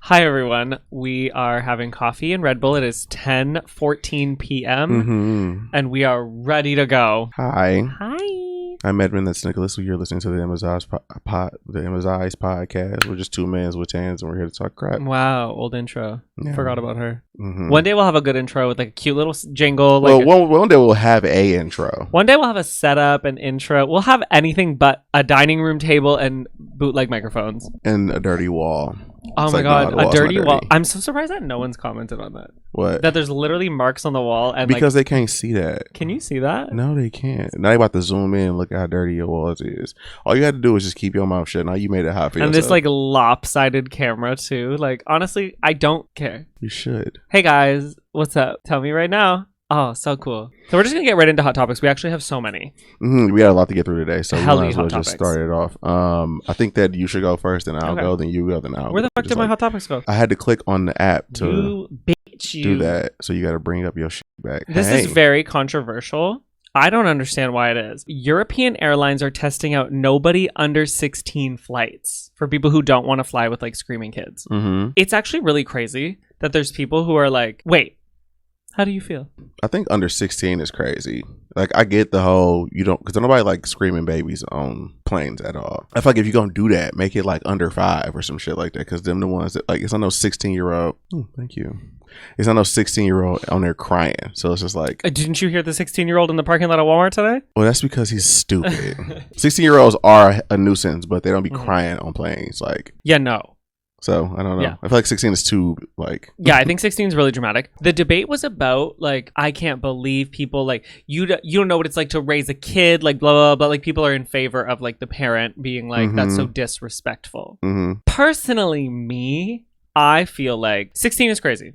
Hi, everyone. We are having coffee and Red Bull. It is 10:14 p.m. And we are ready to go. Hi. Hi. I'm Edmund. That's Nicholas. You're listening to the Emmizzie podcast. We're just two men with tans, and we're here to talk crap. Wow, old intro. Yeah. Forgot about her. One day we'll have a good intro with like a cute little jingle. Well, one day we'll have a intro. One day we'll have a setup, an intro. We'll have anything but a dining room table and bootleg microphones. And a dirty wall. Oh my god, a dirty wall. I'm so surprised that no one's commented on that. What? That there's literally marks on the wall. And because they can't see that. Can you see that? No, they can't. Now you're about to zoom in and look at how dirty your walls is. All you had to do is just keep your mouth shut. Now you made it hot for yourself. And this like lopsided camera too. Like, honestly, I don't care. You should. Hey guys, what's up? Tell me right now. Oh, so cool. So we're just going to get right into hot topics. We actually have so many. We got a lot to get through today, so we might as well just start it off. I think that you should go first, then I'll go, then you go, then I'll go. Where the fuck did my hot topics go? I had to click on the app to do that, so you got to bring up your shit back. This is very controversial. I don't understand why it is. European airlines are testing out nobody under 16 flights for people who don't want to fly with like screaming kids. It's actually really crazy that there's people who are like, wait, how do you feel? I think under 16 is crazy. Like, I get the whole, you don't, because nobody like screaming babies on planes at all. I feel like if you're going to do that, make it like under 5 or some shit like that. Because them the ones that, like, it's on those 16-year-old. Oh, thank you. It's on those 16-year-old on there crying. So it's just like. Didn't you hear the 16-year-old in the parking lot of Walmart today? Well, that's because he's stupid. 16-year-olds are a nuisance, but they don't be crying on planes. Like. Yeah, no. So, I don't know. Yeah. I feel like 16 is too, like... Yeah, I think 16 is really dramatic. The debate was about, like, I can't believe people, like, you don't know what it's like to raise a kid, like, blah, blah, blah. Like, people are in favor of, like, the parent being, like, that's so disrespectful. Personally, I feel like 16 is crazy.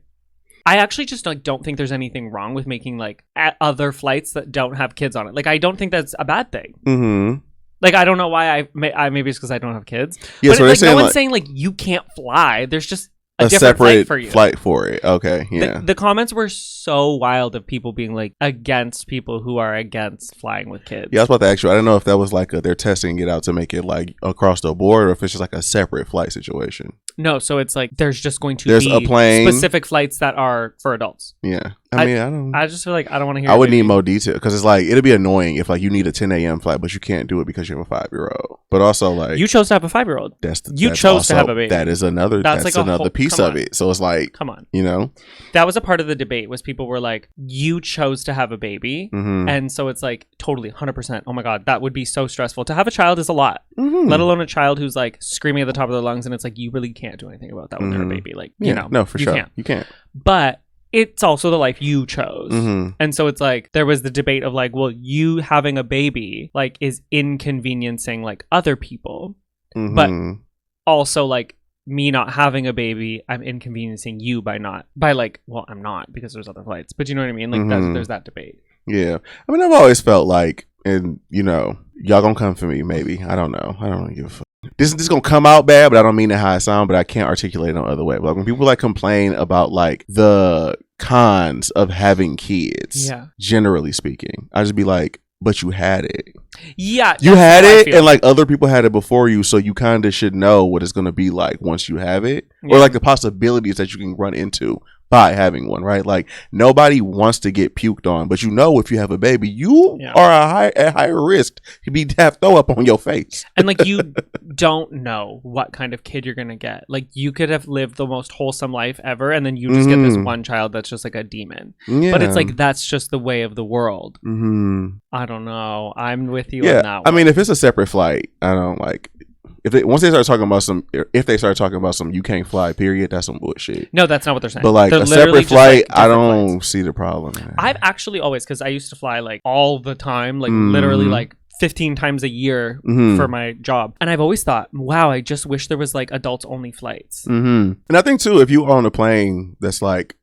I actually just, like, don't think there's anything wrong with making, like, other flights that don't have kids on it. Like, I don't think that's a bad thing. Like, I don't know why maybe it's because I don't have kids. Yeah, but so like, no one's like, saying, like, you can't fly. There's just a different separate flight for you. Okay, yeah. The comments were so wild of people being, like, against people who are against flying with kids. Yeah, I was about to ask you. I don't know if that was, like, they're testing it out to make it, like, across the board, or if it's just, like, a separate flight situation. No, so it's, like, there's just going to be a plane. Specific flights that are for adults. Yeah. I just feel like I don't want to hear I would need more detail, because it's like, it'd be annoying if, like, you need a 10 a.m. flight, but you can't do it because you have a 5-year-old. But also, like, you chose to have a 5-year-old. You chose to have a baby. That is another. That's like another piece of it. So it's like, come on, you know, that was a part of the debate. Was people were like, you chose to have a baby, and so it's like totally 100%. Oh my god, that would be so stressful. To have a child is a lot, let alone a child who's like screaming at the top of their lungs, and it's like you really can't do anything about that when they're a baby. Like, you know, no, for sure, you can't. But it's also the life you chose. And so it's like there was the debate of like, well, you having a baby like is inconveniencing like other people, but also like me not having a baby, I'm inconveniencing you by like, well, I'm not, because there's other flights, but you know what I mean? Like there's that debate. Yeah. I mean, I've always felt like, and you know, y'all gonna come for me maybe. I don't know. I don't really give a fuck. This is gonna come out bad, but I don't mean it how it sound, but I can't articulate it no other way. Like when people like complain about like the cons of having kids, generally speaking, I just be like, but you had it. Yeah, you had it, and like other people had it before you, so you kind of should know what it's gonna be like once you have it, or like the possibilities that you can run into by having one, right? Like nobody wants to get puked on, but you know if you have a baby, you are at higher risk to have throw up on your face. And like you don't know what kind of kid you're gonna get. Like you could have lived the most wholesome life ever, and then you just get this one child that's just like a demon. Yeah. But it's like that's just the way of the world. I don't know. I'm with you on that one. I mean, if it's a separate flight, I don't like. Once they start talking about some you can't fly, period, that's some bullshit. No, that's not what they're saying. But like they're a separate flight, like I don't see the problem. Man. I've actually always, because I used to fly like all the time, like literally like 15 times a year for my job. And I've always thought, wow, I just wish there was like adults only flights. And I think too, if you are on a plane that's like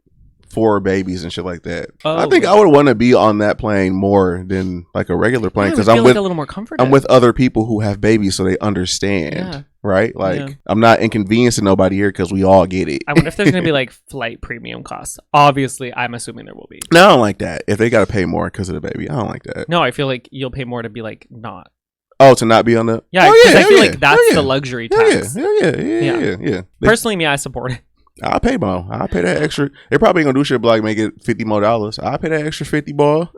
4 babies and shit like that, I think I would want to be on that plane more than like a regular plane, because I'm with like a little more comforted. I'm with other people who have babies, so they understand, right? Like I'm not inconveniencing nobody here because we all get it. I wonder if there's gonna be like flight premium costs. Obviously, I'm assuming there will be. No, I don't like that. If they gotta pay more because of the baby, I don't like that. No, I feel like you'll pay more to be like not. Oh, to not be on the I feel like that's the luxury tax. Yeah. Personally, me, I support it. I'll pay more. I'll pay that extra. They probably ain't gonna do shit but like make it $50 more. I'll pay that extra 50 ball.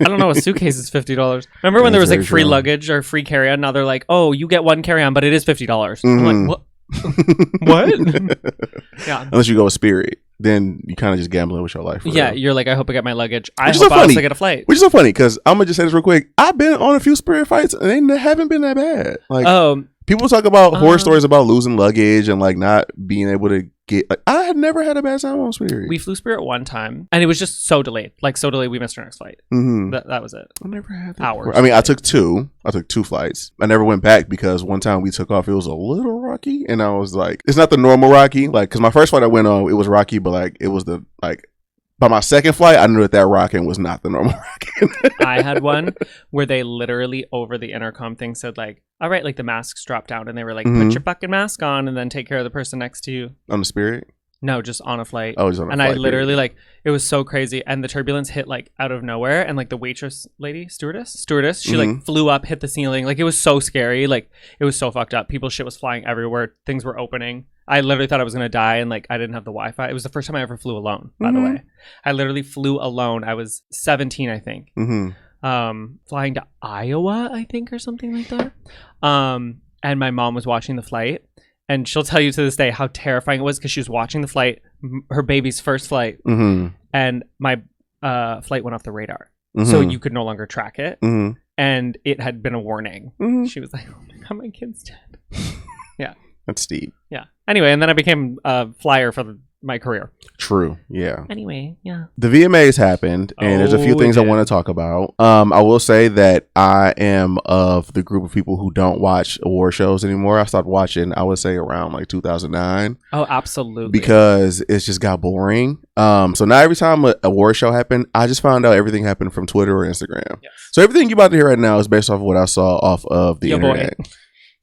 I don't know. A suitcase is $50. Remember when there was like free luggage or free carry on? Now they're like, oh, you get one carry on, but it is $50. Mm-hmm. I'm like, what? What? Yeah. Unless you go with Spirit, then you kind of just gambling with your life. Yeah, you're like, I hope I get my luggage. I hope I also get a flight. Which is so funny because I'm gonna just say this real quick. I've been on a few Spirit flights and they haven't been that bad. Like, people talk about horror stories about losing luggage and like not being able to get. Like, I had never had a bad time on Spirit. We flew Spirit one time, and it was just so delayed. Like so delayed, we missed our next flight. Mm-hmm. That was it. I never had that. Hours. I mean, I took two flights. I never went back because one time we took off, it was a little rocky, and I was like, it's not the normal rocky. Like, because my first flight I went on, it was rocky, but like it was the like. By my second flight, I knew that rocking was not the normal rocking. I had one where they literally over the intercom thing said like, all right, like the masks dropped down and they were like, put your fucking mask on and then take care of the person next to you. On the Spirit? No, just on a flight. Oh, just on a flight. And I literally like, it was so crazy. And the turbulence hit like out of nowhere. And like the waitress lady, stewardess, she like flew up, hit the ceiling. Like it was so scary. Like it was so fucked up. People's shit was flying everywhere. Things were opening. I literally thought I was going to die and like I didn't have the Wi-Fi. It was the first time I ever flew alone, by the way. I literally flew alone. I was 17, I think. Flying to Iowa, I think, or something like that. And my mom was watching the flight. And she'll tell you to this day how terrifying it was because she was watching the flight, her baby's first flight. And my flight went off the radar. So you could no longer track it. And it had been a warning. She was like, oh my God, my kid's dead. Yeah. That's steep. Yeah. Anyway, and then I became a flyer for my career. True. Yeah. Anyway, yeah. The VMAs happened, and there's a few things I want to talk about. I will say that I am of the group of people who don't watch award shows anymore. I stopped watching, I would say, around like 2009. Oh, absolutely. Because it's just got boring. So now every time an award show happened, I just found out everything happened from Twitter or Instagram. Yes. So everything you're about to hear right now is based off of what I saw off of the internet. Boy.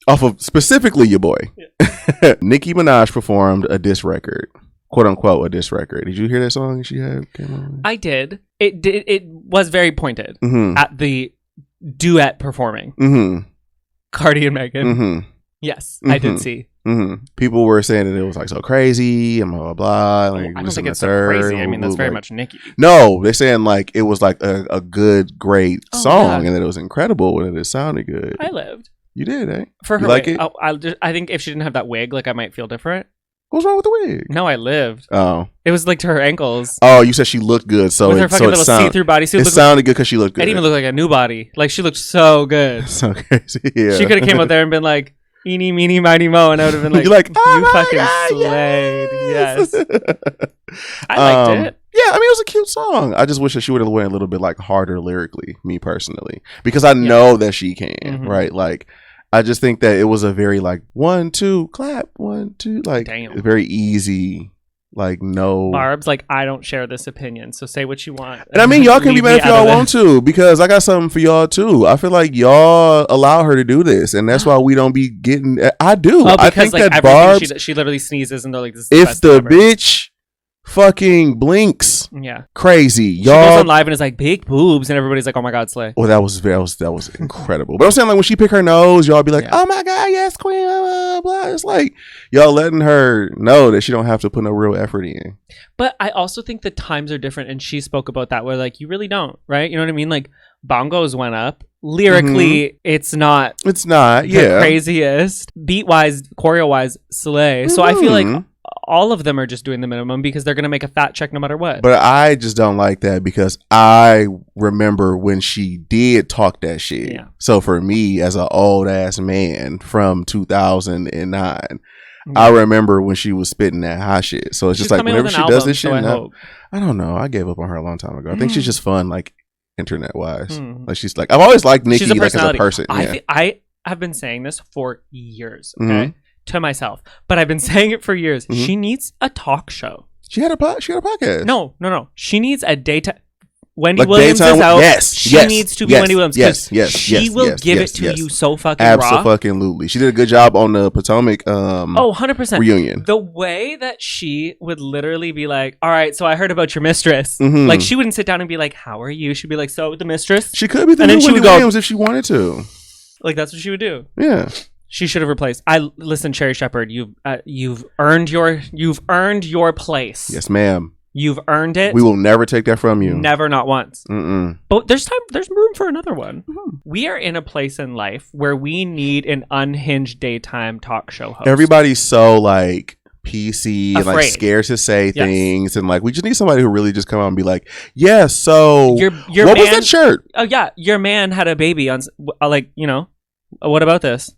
Off of specifically your boy. Yeah. Nicki Minaj performed a diss record. Quote unquote a diss record. Did you hear that song she had? Came on? I did. It was very pointed at the duet performing. Cardi and Megan. Yes, I did see. People were saying that it was like so crazy and blah blah blah. Like, I don't think it's so crazy. I mean, that's very much Nicki. No, they're saying like it was like a good, great song, and that it was incredible and it sounded good. I lived. You did, eh? For her, you like it? I think if she didn't have that wig, like I might feel different. What's wrong with the wig? No, I lived. Oh, it was like to her ankles. Oh, you said she looked good, so with her fucking little see-through bodysuit. It sounded good because she looked good. It didn't even look like a new body. Like she looked so good. So crazy. Yeah. She could have came up there and been like, "Eeny, meeny, miny, mo," and I would have been like, "You're like, oh you fucking God, slayed." Yes. I liked it. Yeah, I mean, it was a cute song. I just wish that she would have went a little bit like harder lyrically, me personally, because I know that she can, right? Like. I just think that it was a very like 1, 2, clap, 1, 2, like very easy, like no Barb's like I don't share this opinion, so say what you want. And I mean y'all can be mad if y'all want to because I got something for y'all too. I feel like y'all allow her to do this, and that's why we don't be getting. I do. Oh, because, I think like, that Barb, she literally sneezes and they're like, this is if the bitch fucking blinks, crazy. Y'all, she goes on live and is like big boobs, and everybody's like, "Oh my God, slay!" Well, that was incredible. But I'm saying like when she pick her nose, y'all be like, "Oh my God, yes, queen!" Blah, blah. It's like y'all letting her know that she don't have to put no real effort in. But I also think the times are different, and she spoke about that where like you really don't, right? You know what I mean? Like bongos went up. Lyrically, it's not the craziest. Beat wise, choreo wise, slay. So I feel like all of them are just doing the minimum because they're going to make a fat check no matter what. But I just don't like that because I remember when she did talk that shit. Yeah. So for me as an old ass man from 2009, I remember when she was spitting that hot shit. So it's just like whenever she does this shit, I don't know. I gave up on her a long time ago. I think she's just fun, like internet wise. Like she's like, I've always liked Nicki like as a person. I have been saying this for years. Okay. To myself, but I've been saying it for years. She needs a talk show. She had a podcast. No. She needs a daytime. Wendy Williams is out. She needs to be Wendy Williams. She will give it to you so fucking raw. Absolutely. She did a good job on the Potomac 100% reunion. The way that she would literally be like, all right, so I heard about your mistress. Like she wouldn't sit down and be like, how are you? She'd be like, so the mistress? She could be the new Wendy Williams if she wanted to. Like that's what she would do. Yeah. She should have replaced. Listen, Cherry Shepherd, you've earned your place. Yes, ma'am. You've earned it. We will never take that from you. Never, not once. Mm-mm. But there's room for another one. Mm-hmm. We are in a place in life where we need an unhinged daytime talk show host. Everybody's so like PC and like Afraid. Scared to say things, and like we just need somebody who really just come out and be like, yeah, so your what man, was that shirt? Oh yeah, your man had a baby on, like, you know, what about this?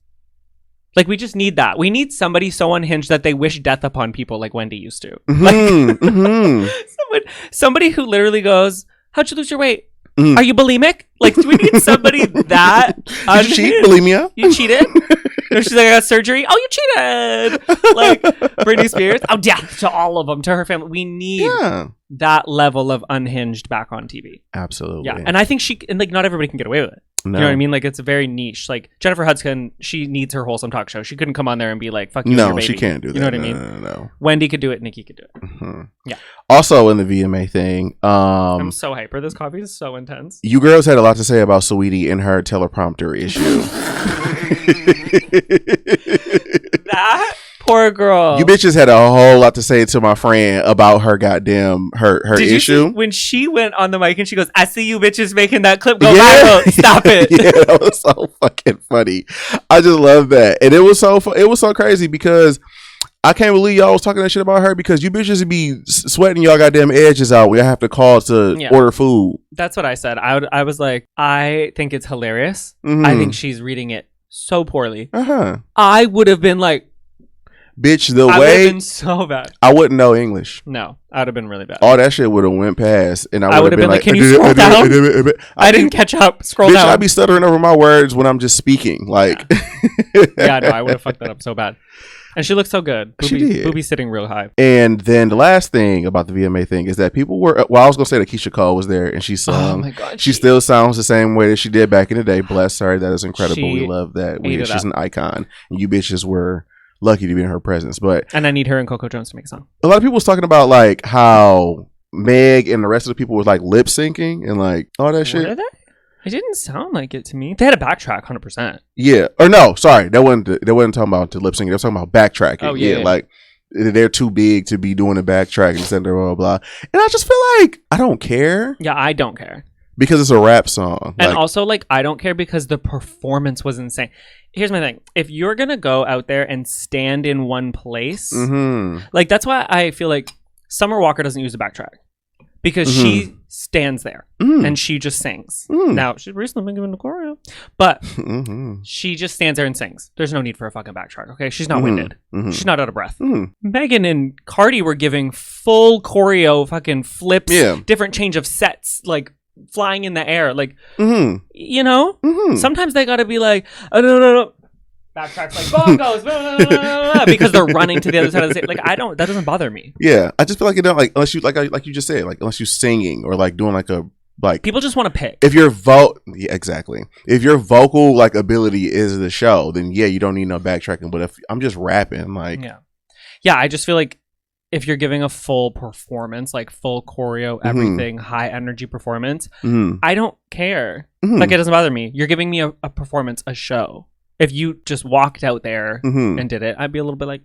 Like, we just need that. We need somebody so unhinged that they wish death upon people like Wendy used to. Mm-hmm, Like, somebody who literally goes, how'd you lose your weight? Mm. Are you bulimic? Like, do we need somebody that Did you cheat? Bulimia? You cheated? No, she's like, I got surgery. Oh, you cheated. Like, Britney Spears. Oh, death to all of them, to her family. We need that level of unhinged back on TV. Absolutely. Yeah. And I think like, not everybody can get away with it. No. You know what I mean? Like, it's very niche. Like, Jennifer Hudson, she needs her wholesome talk show. She couldn't come on there and be like, fuck you, no, your baby. She can't do that. You know what I mean? No. Wendy could do it. Nikki could do it. Mm-hmm. Yeah. Also, in the VMA thing, I'm so hyper. This coffee is so intense. You girls had a lot to say about Saweetie and her teleprompter issue. That poor girl. You bitches had a whole lot to say to my friend about her goddamn her Did issue. You see when she went on the mic and she goes, I see you bitches making that clip go viral. Stop it. Yeah, that was so fucking funny. I just love that. And it was so crazy because I can't believe y'all was talking that shit about her, because you bitches be sweating y'all goddamn edges out. We have to call to order food. That's what I said. I was like, I think it's hilarious. Mm-hmm. I think she's reading it so poorly. Uh-huh. I would have been like, bitch, I would have been so bad. I wouldn't know English. No, I would have been really bad. All that shit would have went past, and I would have been like, can you scroll down? I didn't catch up. Scroll down. I'd be stuttering over my words when I'm just speaking. Like, yeah, no, I would have fucked that up so bad. And she looked so good. She did. Booby sitting real high. And then the last thing about the VMA thing is that people were, well, I was going to say that Keisha Cole was there and she sung. Oh my God. She still sounds the same way that she did back in the day. Bless her. That is incredible. We love that. She's an icon. And you bitches were lucky to be in her presence. And I need her and Coco Jones to make a song. A lot of people was talking about like how Meg and the rest of the people was like lip syncing and like all that shit. Were they? It didn't sound like it to me. They had a backtrack, 100%. Yeah. Or no, sorry. They wasn't talking about the lip syncing. They were talking about backtracking. Oh, yeah. Like, they're too big to be doing the backtrack and blah, blah, blah. And I just feel like I don't care. Yeah, I don't care. Because it's a rap song. And also, like, I don't care because the performance was insane. Here's my thing. If you're going to go out there and stand in one place, like, that's why I feel like Summer Walker doesn't use a backtrack. Because she stands there and she just sings. Now, she's recently been given the choreo, but she just stands there and sings. There's no need for a fucking backtrack, okay? She's not winded. She's not out of breath. Megan and Cardi were giving full choreo, fucking flips, different change of sets, like flying in the air. Like, you know? Sometimes they gotta be like, oh, no. Backtracks like bongos, because they're running to the other side of the stage. Like, that doesn't bother me. Yeah, I just feel like it don't, like, unless you like you just said, like, unless you singing or like doing like a like people just want to pick. If your exactly. If your vocal like ability is the show, then yeah, you don't need no backtracking. But if I'm just rapping, like yeah, I just feel like if you're giving a full performance, like full choreo, everything, high energy performance, I don't care. Like, it doesn't bother me. You're giving me a performance, a show. If you just walked out there and did it, I'd be a little bit like,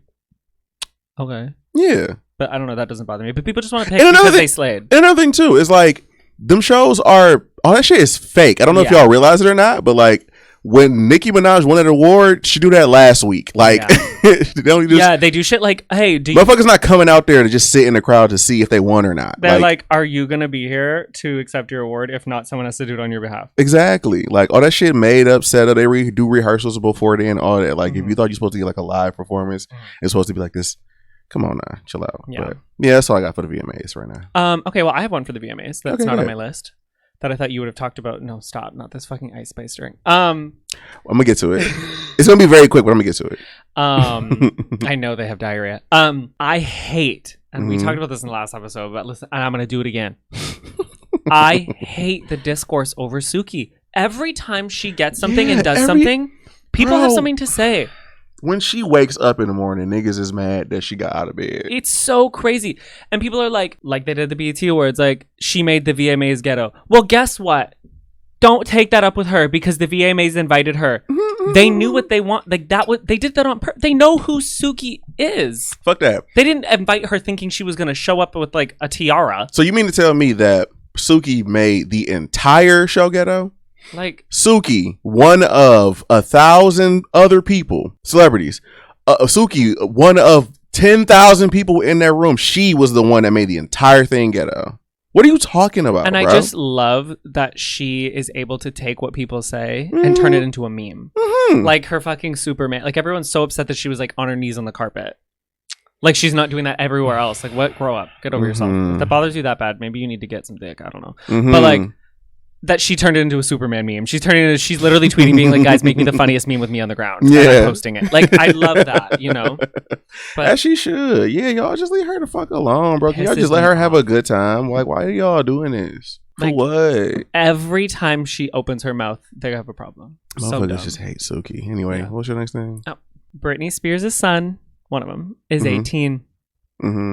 okay. Yeah. But I don't know. That doesn't bother me. But people just want to pick because they slayed. And another thing, too, is like, them shows are, all that shit is fake. I don't know if y'all realize it or not, but like, when Nicki Minaj won an award, she do that last week. Like, they do shit like, hey, motherfuckers not coming out there to just sit in the crowd to see if they won or not. They're like, are you gonna be here to accept your award? If not, someone has to do it on your behalf. Exactly. Like, all that shit made up, set up. They do rehearsals before then, all that. Like, if you thought you're supposed to get like a live performance, it's supposed to be like this. Come on now, chill out. Yeah, but, that's all I got for the VMAs right now. Okay, well, I have one for the VMAs that's not on my list. That I thought you would have talked about. No, stop. Not this fucking Ice Spice drink. I'm going to get to it. It's going to be very quick, but I'm going to get to it. I know they have diarrhea. I hate, and we talked about this in the last episode, but listen, and I'm going to do it again. I hate the discourse over Suki. Every time she gets something and does something, people have something to say. When she wakes up in the morning, niggas is mad that she got out of bed. It's so crazy. And people are like they did the BET Awards, like, she made the VMAs ghetto. Well, guess what? Don't take that up with her because the VMAs invited her. They knew what they want. Like they did that on purpose. They know who Suki is. Fuck that. They didn't invite her thinking she was going to show up with like a tiara. So you mean to tell me that Suki made the entire show ghetto? Like Suki, one of 1,000 other people, celebrities. Suki, one of 10,000 people in that room. She was the one that made the entire thing ghetto. What are you talking about? And bro? I just love that she is able to take what people say and turn it into a meme. Like her fucking Superman. Like everyone's so upset that she was like on her knees on the carpet. Like she's not doing that everywhere else. Like what? Grow up. Get over yourself. If that bothers you that bad, maybe you need to get some dick. I don't know. But like that she turned it into a Superman meme. She's literally tweeting being like, guys, make me the funniest meme with me on the ground. Yeah. And I'm posting it. Like I love that, you know? But as she should. Yeah, y'all just leave her the fuck alone, bro. Can y'all just let her have a good time? Like, why are y'all doing this? For like, what? Every time she opens her mouth, they have a problem. Motherfuckers just hate Suki. Anyway, what's your next thing? Oh, Britney Spears' son, one of them, is 18.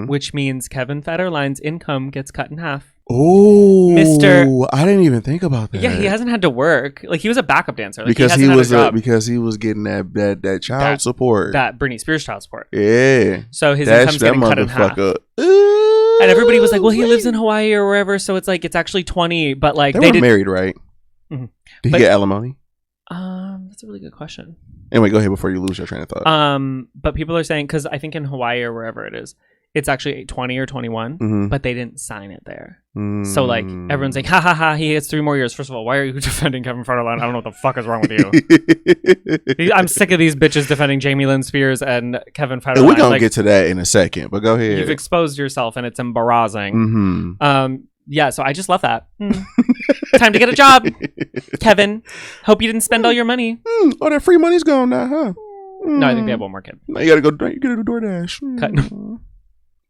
Which means Kevin Federline's income gets cut in half. Oh, I didn't even think about that. Yeah, he hasn't had to work. Like he was a backup dancer. Like, because he was getting that child support. That Britney Spears child support. Yeah. So his income's getting cut in half. And everybody was like, well, he lives in Hawaii or wherever, so it's like it's actually 20, but like they were married, right? Did he get alimony? That's a really good question. Anyway, go ahead before you lose your train of thought. But people are saying, because I think in Hawaii or wherever it is, it's actually 20 or 21, but they didn't sign it there. So like everyone's like, ha ha ha, he gets 3 more years. First of all, why are you defending Kevin Federline? I don't know what the fuck is wrong with you. I'm sick of these bitches defending Jamie Lynn Spears and Kevin Federline. We're gonna get to that in a second, but go ahead. You've exposed yourself and it's embarrassing. Yeah, so I just love that. Time to get a job, Kevin. Hope you didn't spend all your money. Oh, that free money's gone now, huh? No, I think they have one more kid. No, you gotta go. You gotta do DoorDash.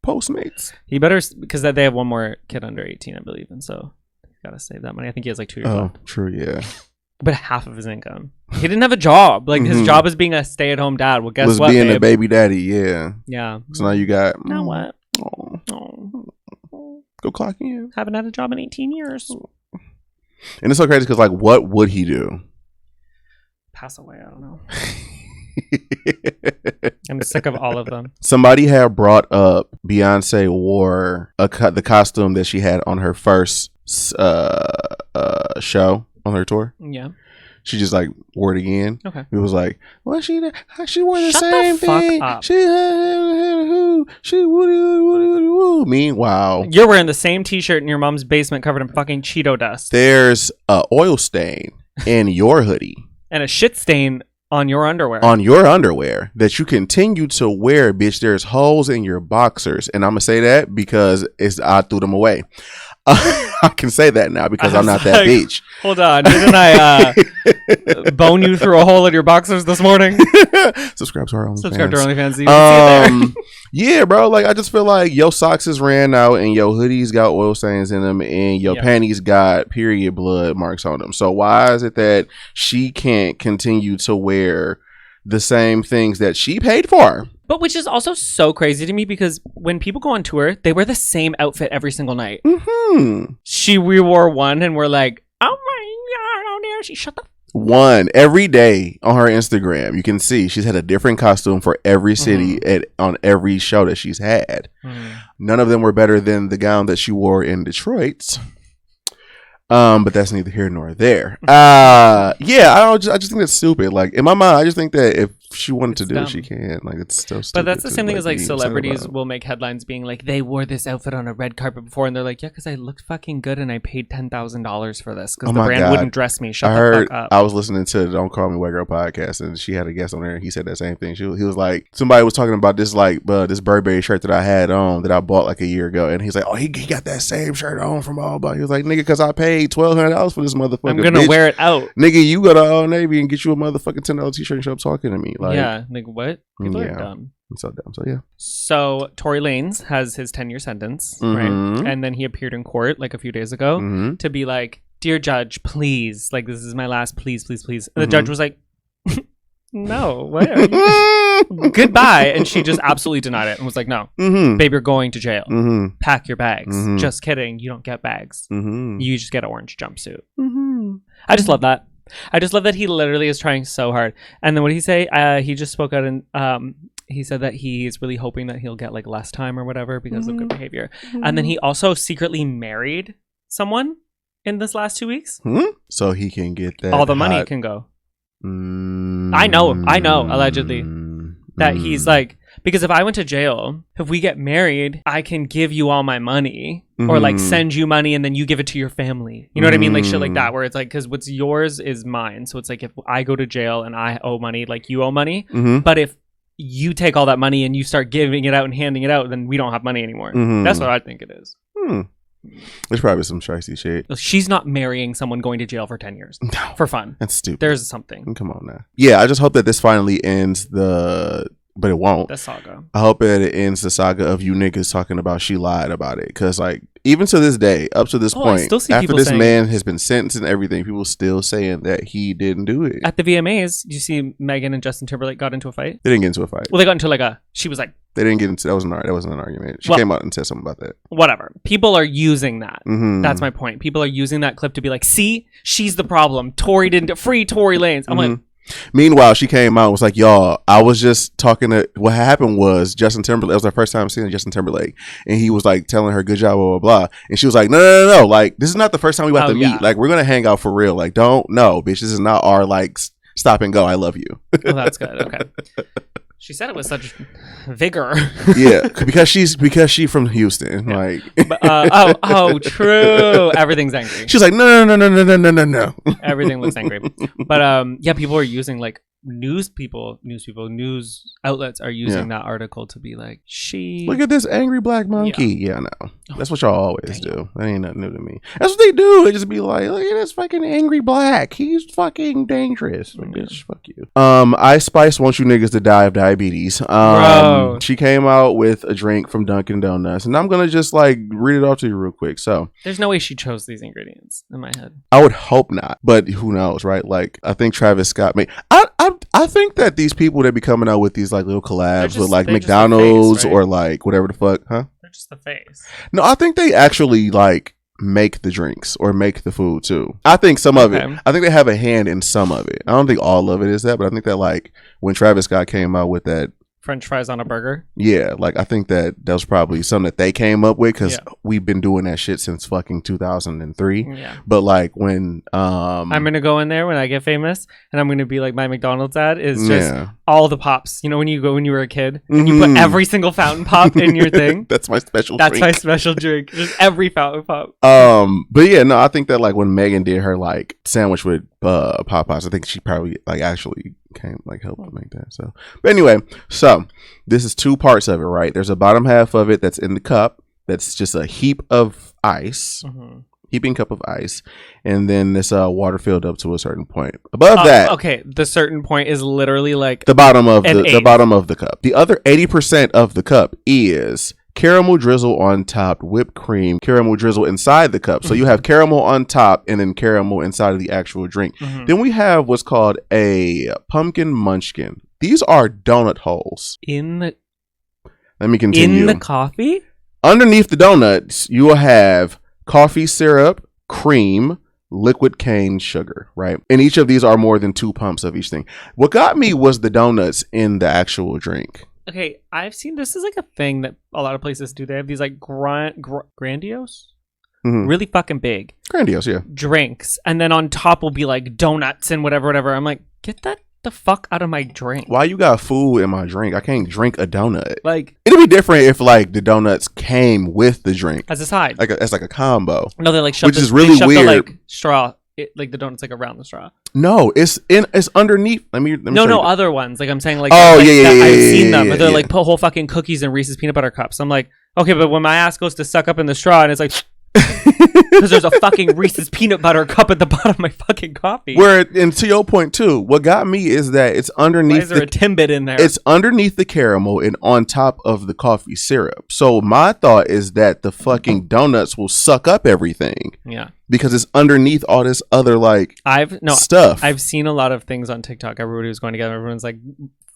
Postmates. He better, because they have one more kid under 18, I believe, and so he's got to save that money. I think he has like 2 years left. Oh, true, yeah. But half of his income. He didn't have a job. Like his job is being a stay-at-home dad. Well, guess what? Being a baby daddy, yeah. Yeah. So now you got. Now what? Go clock in. Haven't had a job in 18 years. And it's so crazy because, like, what would he do? Pass away. I don't know. I'm sick of all of them. Somebody had brought up Beyonce wore the costume that she had on her first show on her tour. Yeah. She just like wore it again. Okay. It was like, well, she wore the Shut same the fuck thing. up. She woo. Meanwhile, you're wearing the same T-shirt in your mom's basement covered in fucking Cheeto dust. There's a oil stain in your hoodie and a shit stain on your underwear. That you continue to wear, bitch. There's holes in your boxers, and I'm gonna say that because I threw them away. I can say that now because I'm not that bitch. Hold on, didn't I bone you through a hole in your boxers this morning? Subscribe to our OnlyFans. You can see it there. Yeah, bro. Like I just feel like your socks is ran out and your hoodies got oil stains in them and your panties got period blood marks on them. So why is it that she can't continue to wear the same things that she paid for? But which is also so crazy to me because when people go on tour, they wear the same outfit every single night. We wore one and we're like, oh my God, she shut the one every day on her Instagram. You can see she's had a different costume for every city on every show that she's had. None of them were better than the gown that she wore in Detroit. But that's neither here nor there. I just think that's stupid. Like in my mind, I just think that if she wanted to do it, she can. Like it's still stupid. But that's the same thing as like celebrities will make headlines being like they wore this outfit on a red carpet before, and they're like, yeah, because I looked fucking good and I paid $10,000 for this because the brand wouldn't dress me. Shut the fuck up. I was listening to the Don't Call Me White Girl podcast, and she had a guest on there, and he said that same thing. He was like, somebody was talking about this this Burberry shirt that I had on that I bought like a year ago, and he's like, oh, he got that same shirt on from all blah. He was like, nigga, because I paid $1,200 for this motherfucker. I'm gonna wear it out, nigga. You go to Old Navy and get you a motherfucking $10 t-shirt and show up talking to me. Like, yeah, like what? People are dumb. I'm so dumb. So yeah. So Tory Lanez has his 10-year sentence, right? And then he appeared in court like a few days ago to be like, "Dear judge, please, like this is my last, please, please, please." And the judge was like, "No, what? Are you? Goodbye." And she just absolutely denied it and was like, "No, babe, you're going to jail. Pack your bags." Just kidding. You don't get bags. You just get an orange jumpsuit. I just love that. I just love that he literally is trying so hard. And then what did he say? He just spoke out and he said that he's really hoping that he'll get like less time or whatever because of good behavior. And then he also secretly married someone in this last 2 weeks. So he can get that. All the money can go. I know, allegedly. That he's like, because if I went to jail, if we get married, I can give you all my money or like send you money and then you give it to your family. You know what I mean? Like shit like that, where it's like, because what's yours is mine. So it's like if I go to jail and I owe money, like you owe money. But if you take all that money and you start giving it out and handing it out, then we don't have money anymore. That's what I think it is. There's probably some shicey shit. She's not marrying someone going to jail for 10 years. No. For fun. That's stupid. There's something. Come on now. Yeah, I just hope that this finally ends but it won't. The saga. I hope that it ends the saga of you niggas talking about she lied about it. Because, like, even to this day, up to this point, after this man has been sentenced and everything, people still saying that he didn't do it. At the VMAs, did you see Megan and Justin Timberlake got into a fight? They didn't get into a fight. Well, they got into she was like... They didn't get into... That wasn't an argument. She came out and said something about that. Whatever. People are using that. That's my point. People are using that clip to be like, see? She's the problem. Tory didn't... Free Tory Lanez. I'm like... Meanwhile, she came out and was like, y'all, I was just talking to... What happened was Justin Timberlake... It was her first time seeing Justin Timberlake. And he was like telling her, good job, blah, blah, blah. And she was like, no. Like, this is not the first time we about to meet. Like, we're going to hang out for real. Like, don't... No, bitch. This is not our, like, stop and go. I love you. Well, that's good. Okay. She said it with such vigor. Yeah, because she from Houston. Yeah. Like, true. Everything's angry. She's like, no. Everything looks angry. But yeah, people are using like news outlets are using that article to be like, look at this angry black monkey. Yeah, no. That's what y'all always do. That ain't nothing new to me. That's what they do. They just be like, look at this fucking angry black. He's fucking dangerous. Like, bitch, fuck you. Ice Spice wants you niggas to die of diabetes. She came out with a drink from Dunkin' Donuts, and I'm gonna just like read it off to you real quick. So there's no way she chose these ingredients in my head. I would hope not, but who knows, right? Like, I think Travis Scott made. I think that these people that be coming out with these like little collabs with like McDonald's face, right? Or like whatever the fuck, huh? They're just the face. No, I think they actually like make the drinks or make the food too. I think some of it. I think they have a hand in some of it. I don't think all of it is that, but I think that like when Travis Scott came out with that French fries on a burger. Yeah, like I think that was probably something that they came up with because we've been doing that shit since fucking 2003. Yeah. But like when I'm gonna go in there when I get famous and I'm gonna be like, my McDonald's ad is just all the pops. You know when you were a kid and you put every single fountain pop in your thing. That's my special. That's my special drink. Just every fountain pop. But yeah, no, I think that like when Megan did her like sandwich with Popeyes, I think she probably like actually came like helped make that. So but anyway, so this is two parts of it, right? There's a bottom half of it that's in the cup that's just a heap of ice, heaping cup of ice, and then this water filled up to a certain point. Above that, okay, the certain point is literally like the bottom of the bottom of the cup. The other 80% of the cup is caramel drizzle on top, whipped cream, caramel drizzle inside the cup. So you have caramel on top and then caramel inside of the actual drink. Then we have what's called a pumpkin munchkin. These are donut holes. Let me continue. In the coffee? Underneath the donuts, you will have coffee syrup, cream, liquid cane sugar, right? And each of these are more than 2 pumps of each thing. What got me was the donuts in the actual drink. Okay, I've seen this is like a thing that a lot of places do. They have these like grandiose, really fucking big, grandiose, yeah, drinks, and then on top will be like donuts and whatever. I'm like, get that the fuck out of my drink. Why you got food in my drink? I can't drink a donut. Like, it'd be different if like the donuts came with the drink as a side, like as like a combo. No, they like which is really weird. The, like straw. Like the donut's like around the straw. No, it's underneath. Let me no, other ones. Like I'm saying, like I've seen them. But they're like put whole fucking cookies and Reese's peanut butter cups. I'm like, okay, but when my ass goes to suck up in the straw and it's like, because there's a fucking Reese's peanut butter cup at the bottom of my fucking coffee. And to your point too, what got me is that it's underneath. Why is there a Timbit in there? It's underneath the caramel and on top of the coffee syrup. So my thought is that the fucking donuts will suck up everything. Yeah. Because it's underneath all this other like stuff. I've seen a lot of things on TikTok. Everybody was going together. Everyone's like,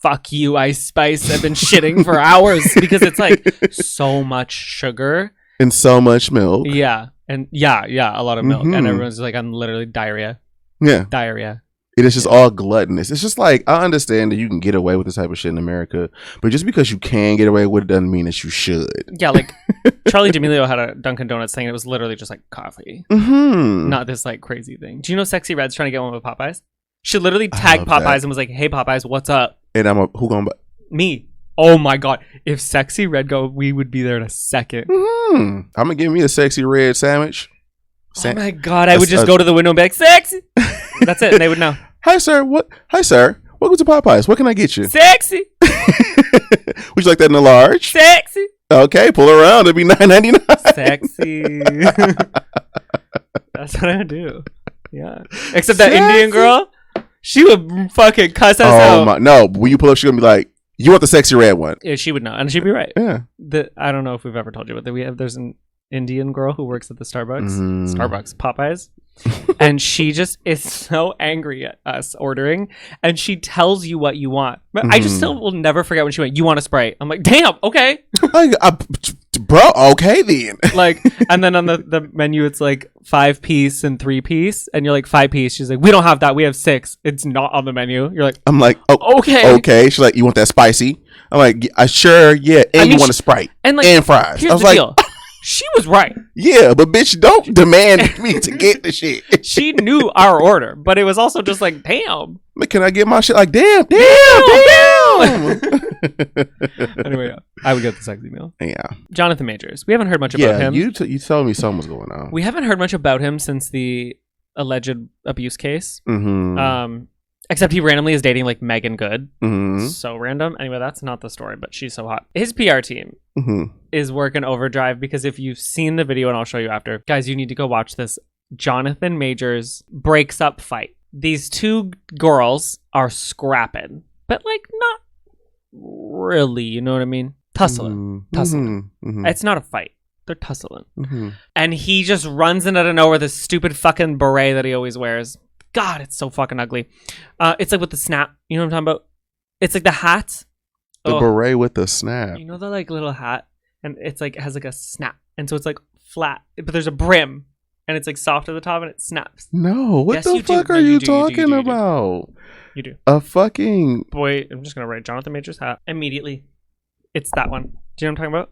fuck you, Ice Spice. I've been shitting for hours because it's like so much sugar. And so much milk. Yeah. And yeah, a lot of milk. And everyone's like, I'm literally diarrhea. Yeah. Diarrhea. It is just all gluttonous. It's just like, I understand that you can get away with this type of shit in America, but just because you can get away with it doesn't mean that you should. Yeah, like Charlie D'Amelio had a Dunkin' Donuts thing. It was literally just like coffee, not this like crazy thing. Do you know Sexy Red's trying to get one with Popeyes? She literally tagged Popeyes and was like, "Hey Popeyes, what's up?" And who gonna buy? Me. Oh my god! If Sexy Red go, we would be there in a second. I'm gonna give me a Sexy Red sandwich. Oh my god! I would just go to the window and be like, "Sexy." That's it, and they would know. Hi sir, Hi sir, welcome to Popeyes. What can I get you? Sexy. Would you like that in a large? Sexy. Okay, pull around. It'll be $9.99. Sexy. That's what I do. Yeah. Except that Indian girl, she would fucking cuss us out. No, when you pull up, she's gonna be like, "You want the Sexy Red one?" Yeah, she would know, and she'd be right. Yeah. I don't know if we've ever told you, but there's an Indian girl who works at the Starbucks, Popeyes. And she just is so angry at us ordering, and she tells you what you want. But I just still will never forget when she went, "You want a Sprite?" I'm like, "Damn, okay." Bro, okay then. Like, and then on the menu, it's like 5-piece and 3-piece, and you're like 5-piece. She's like, "We don't have that. We have 6. It's not on the menu." You're like, I'm like, "Oh, okay." Okay. She's like, "You want that spicy?" I'm like, "Sure, yeah." And you want a Sprite and fries. Here's the deal. She was right. Yeah, but bitch, don't demand me to get the shit. She knew our order, but it was also just like, damn. Can I get my shit? Like, damn. Anyway, I would get the Sexy meal. Yeah. Jonathan Majors. We haven't heard much about him. You told me something was going on. We haven't heard much about him since the alleged abuse case. Except he randomly is dating like Megan Good. So random. Anyway, that's not the story, but she's so hot. His PR team is working overdrive because if you've seen the video, and I'll show you after, guys, you need to go watch this. Jonathan Majors breaks up fight. These two girls are scrapping, but like not really, you know what I mean? Tussling. It's not a fight. They're tussling. And he just runs in out of nowhere with this stupid fucking beret that he always wears. God, it's so fucking ugly. It's like with the snap. You know what I'm talking about? It's like the hat. The beret with the snap. You know the like little hat? And it's like, it has like a snap. And so it's like flat, but there's a brim. And it's like soft at the top and it snaps. No, what the fuck are you talking about? You do. A fucking... Boy, I'm just going to write Jonathan Majors hat. Immediately. It's that one. Do you know what I'm talking about?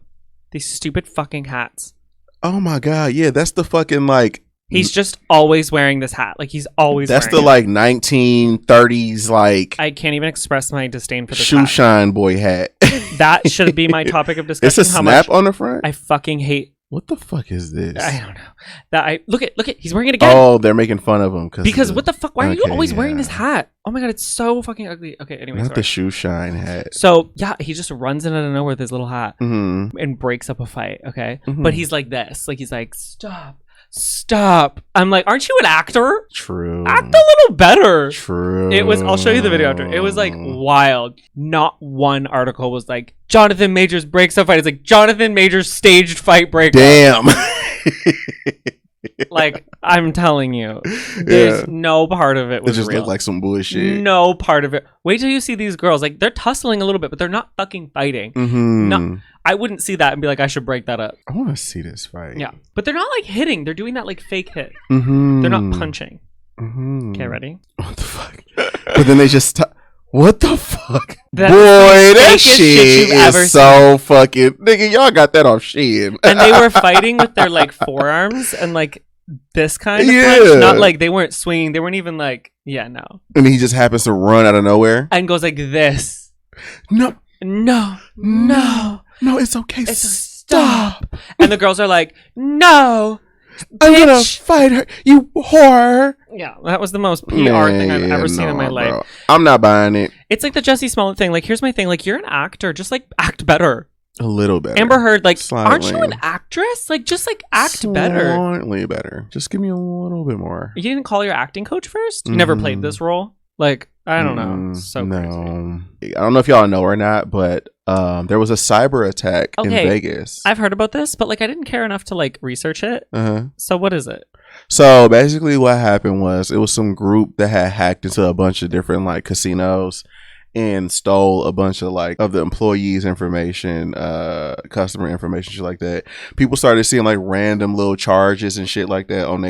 These stupid fucking hats. Oh my God. Yeah, that's the fucking like... He's just always wearing this hat. Like, he's always That's wearing the, like, 1930s, like... I can't even express my disdain for this shoe hat. shine boy hat. That should be my topic of discussion. It's a snap on the front? I fucking hate... What the fuck is this? I don't know. Look at, he's wearing it again. Oh, they're making fun of him. Because what the fuck? Why are you always wearing this hat? Oh my God, it's so fucking ugly. Okay, anyway, Not the shoe shine hat. So, yeah, he just runs in out of nowhere with his little hat and breaks up a fight, okay? But he's like this. Like, he's like, stop. I'm like, aren't you an actor? True. Act a little better. True. It was, I'll show you the video after. It was like wild. Not one article was like, Jonathan Majors breaks up fight. It's like, Jonathan Majors staged fight breakup. Damn. Like, I'm telling you, there's no part of it was It just real. looked like some bullshit. No part of it. Wait till you see these girls. Like, they're tussling a little bit, but they're not fucking fighting. No, I wouldn't see that and be like, I should break that up. I want to see this fight. Yeah, but they're not like hitting. They're doing that like fake hit. They're not punching. Okay, ready? What the fuck? But then they just... What the fuck? That's Boy, that shit is so fucking... Nigga, y'all got that off Shein. And they were fighting with their, like, forearms and, like, this kind of punch. Not, like, they weren't swinging. They weren't even, like... Yeah, no. And he just happens to run out of nowhere? And goes like this. No, it's okay. Stop. And the girls are like, no, I'm gonna fight her, you whore. Yeah, that was the most PR thing I've ever seen in my life. Bro. I'm not buying it. It's like the Jussie Smollett thing. Like, here's my thing. Like, you're an actor. Just, like, act better. A little better. Amber Heard, like, Slightly. aren't you an actress? Like, just, like, act better. Slightly better. Just give me a little bit more. You didn't call your acting coach first? You never played this role? Like, I don't know. So no. crazy. I don't know if y'all know or not, but there was a cyber attack in Vegas. I've heard about this, but like I didn't care enough to like research it. So what is it? So basically what happened was it was some group that had hacked into a bunch of different like casinos and stole a bunch of like of the employees' information, customer information, shit like that. People started seeing like random little charges and shit like that on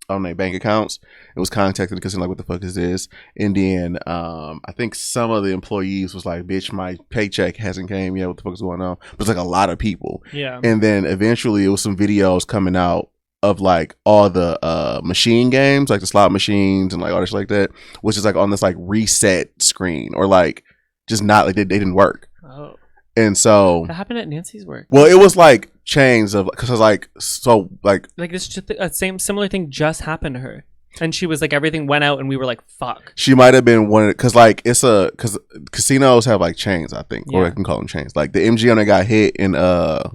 on their bank accounts. It was contacted the casino like, what the fuck is this? And then I think some of the employees was like, bitch, my paycheck hasn't came yet. What the fuck is going on? But it's like a lot of people. Yeah. And then eventually it was some videos coming out of like all the machine games, like the slot machines and like all this like that, which is like on this like reset screen or like just not like they didn't work. Oh. And so that happened at Nancy's work. Well, it was like chains of because I was like so like this just a similar thing just happened to her, and she was like everything went out, and we were like fuck. She might have been one because like because casinos have like chains, I think, or I can call them chains. Like the MGM that got hit in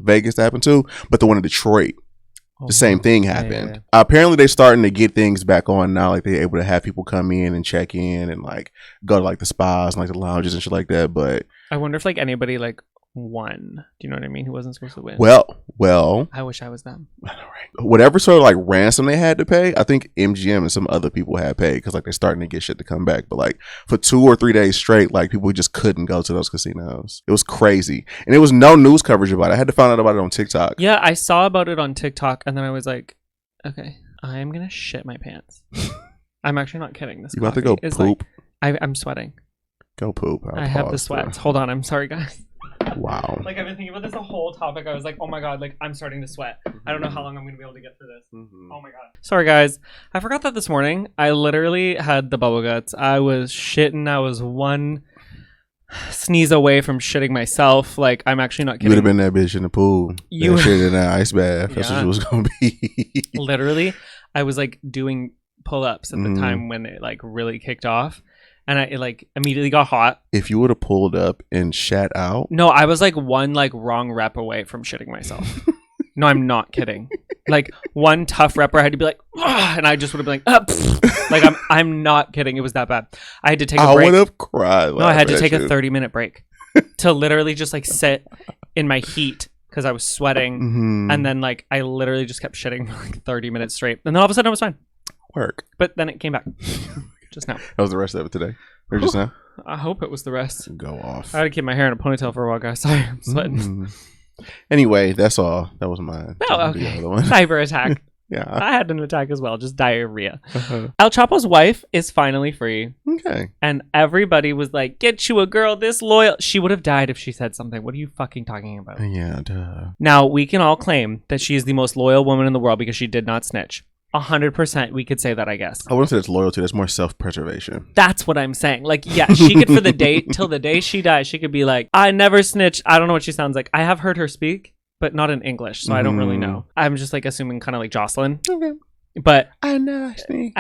Vegas that happened to, but the one in Detroit. The same thing happened. Yeah. Apparently, they're starting to get things back on now. Like they're able to have people come in and check in and like go to like the spas and like the lounges and shit like that. But I wonder if like anybody like won. Do you know what I mean? Who wasn't supposed to win? Well. I wish I was them. I know, right? Whatever sort of like ransom they had to pay, I think MGM and some other people had paid because like they're starting to get shit to come back. But like for 2 or 3 days straight, like people just couldn't go to those casinos. It was crazy, and there was no news coverage about it. I had to find out about it on TikTok. Yeah, I saw about it on TikTok, and then I was like, okay, I'm gonna shit my pants. I'm actually not kidding. This you about to go poop? Like, I'm sweating. Go poop. I have the sweats. Hold on, I'm sorry, guys. Wow. Like I've been thinking about this the whole topic. I was like, oh my god, like I'm starting to sweat. I don't know how long I'm gonna be able to get through this. Oh my god. Sorry guys. I forgot that this morning I literally had the bubble guts. I was shitting. I was one sneeze away from shitting myself. Like I'm actually not kidding. You would have been that bitch in the pool. You that shit in that ice bath. That's what it was gonna be. Literally, I was like doing pull-ups at the time when it like really kicked off. And it like immediately got hot. If you would have pulled up and shat out. No, I was like one like wrong rep away from shitting myself. No, I'm not kidding. Like one tough rep where I had to be like, ugh, and I just would have been like, like I'm not kidding. It was that bad. I had to take a break. I would have cried. No, I had to take a 30-minute break to literally just like sit in my heat because I was sweating. And then like I literally just kept shitting for like 30 minutes straight. And then all of a sudden I was fine. Work. But then it came back. Just now. That was the rest of it today. Or just now? I hope it was the rest. Go off. I had to keep my hair in a ponytail for a while, guys. Sorry, I'm sweating. Anyway, that's all. That was mine. Oh, okay. Cyber attack. Yeah. I had an attack as well. Just diarrhea. El Chapo's wife is finally free. Okay. And everybody was like, get you a girl this loyal. She would have died if she said something. What are you fucking talking about? Yeah, duh. Now, we can all claim that she is the most loyal woman in the world because she did not snitch. 100% we could say that, I guess. I wouldn't say it's loyalty. That's more self-preservation. That's what I'm saying. Like, yeah, she could, for the day till the day she dies, she could be like, I never snitched. I don't know what she sounds like. I have heard her speak, but not in English, so I don't really know. I'm just like assuming kind of like Jocelyn. Okay. But I never snitched.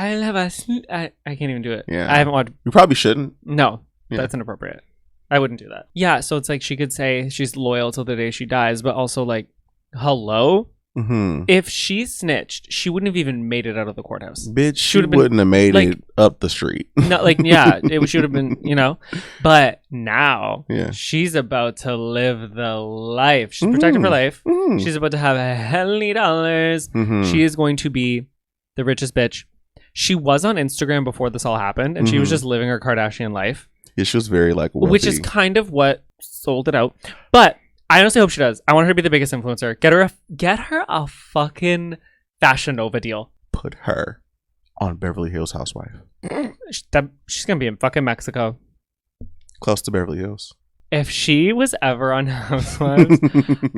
I can't even do it. Yeah. I haven't watched. You probably shouldn't. No, that's inappropriate. I wouldn't do that. Yeah, so it's like she could say she's loyal till the day she dies, but also like, hello? If she snitched, she wouldn't have even made it out of the courthouse. Bitch, she wouldn't have made like, it up the street. No, like, yeah, it should have been, you know. But now, yeah, she's about to live the life. She's protecting her life. She's about to have hell many dollars. She is going to be the richest bitch. She was on Instagram before this all happened, and she was just living her Kardashian life. Yeah, she was very like wealthy. Which is kind of what sold it out. But I honestly hope she does. I want her to be the biggest influencer. Get her a fucking Fashion Nova deal. Put her on Beverly Hills Housewife. She's gonna be in fucking Mexico. Close to Beverly Hills. If she was ever on Housewives,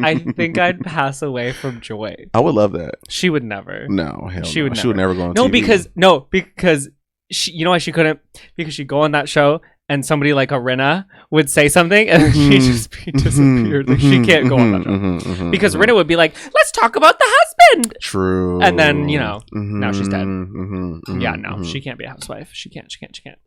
I think I'd pass away from joy. I would love that. She would never. No, hell she no. would. She would never go on no, TV. Because she, you know why she couldn't? Because she'd go on that show and somebody like Rinna would say something and she'd just be disappeared. Like she can't go on that show because Rinna would be like, "Let's talk about the husband." True. And then now she's dead. Yeah, no, she can't be a housewife. She can't.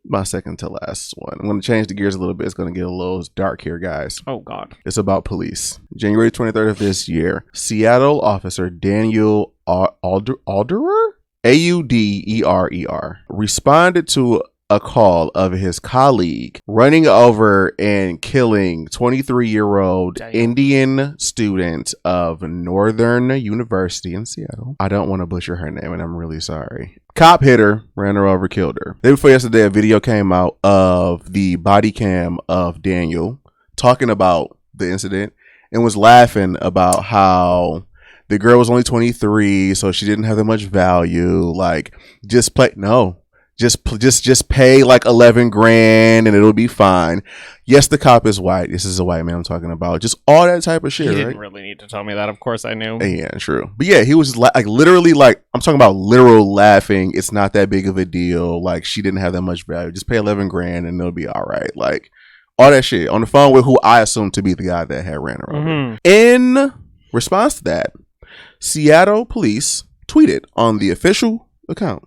My second to last one. I'm going to change the gears a little bit. It's going to get a little dark here, guys. Oh God. It's about police. January 23rd of this year, Seattle officer Daniel Alderer, Auderer, responded to a call of his colleague running over and killing 23-year-old Indian student of Northern University in Seattle. I don't want to butcher her name, and I'm really sorry. Cop hit her, ran her over, killed her. Day before yesterday, a video came out of the body cam of Daniel talking about the incident and was laughing about how The girl was only 23, so she didn't have that much value. Like, just play. No. Just pay like 11 grand and it'll be fine. Yes, the cop is white. This is a white man I'm talking about. Just all that type of shit. He didn't really need to tell me that. Of course I knew. Yeah, true. But yeah, he was like literally like, I'm talking about literal laughing. It's not that big of a deal. Like, she didn't have that much value. Just pay 11 grand and it'll be all right. Like, all that shit on the phone with who I assumed to be the guy that had ran her over. In response to that, Seattle police tweeted on the official account.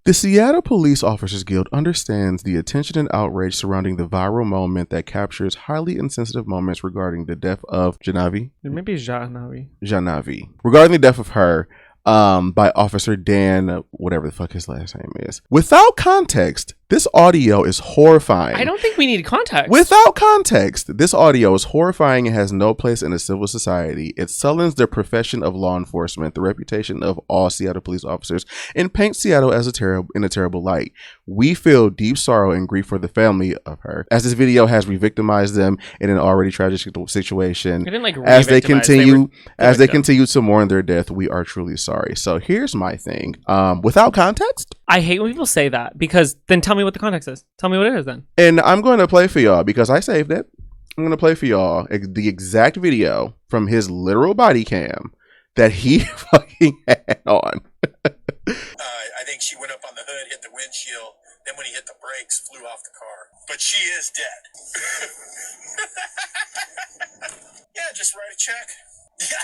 The Seattle Police Officers Guild understands the attention and outrage surrounding the viral moment that captures highly insensitive moments regarding the death of Janavi. Maybe Janavi. Regarding the death of her by Officer Dan, whatever the fuck his last name is. Without context, this audio is horrifying. I don't think we need context. Without context, this audio is horrifying and has no place in a civil society. It sullens the profession of law enforcement, the reputation of all Seattle police officers, and paints Seattle as in a terrible light. We feel deep sorrow and grief for the family of her, as this video has re-victimized them in an already tragic situation. As they continue to mourn their death, we are truly sorry. So here's my thing. Without context, I hate when people say that, because then tell me what the context is. Tell me what it is then. And I'm going to play for y'all because I saved it. I'm going to play for y'all the exact video from his literal body cam that he fucking had on. I think she went up on the hood, hit the windshield. Then when he hit the brakes, flew off the car. But she is dead. Yeah, just write a check. Yeah,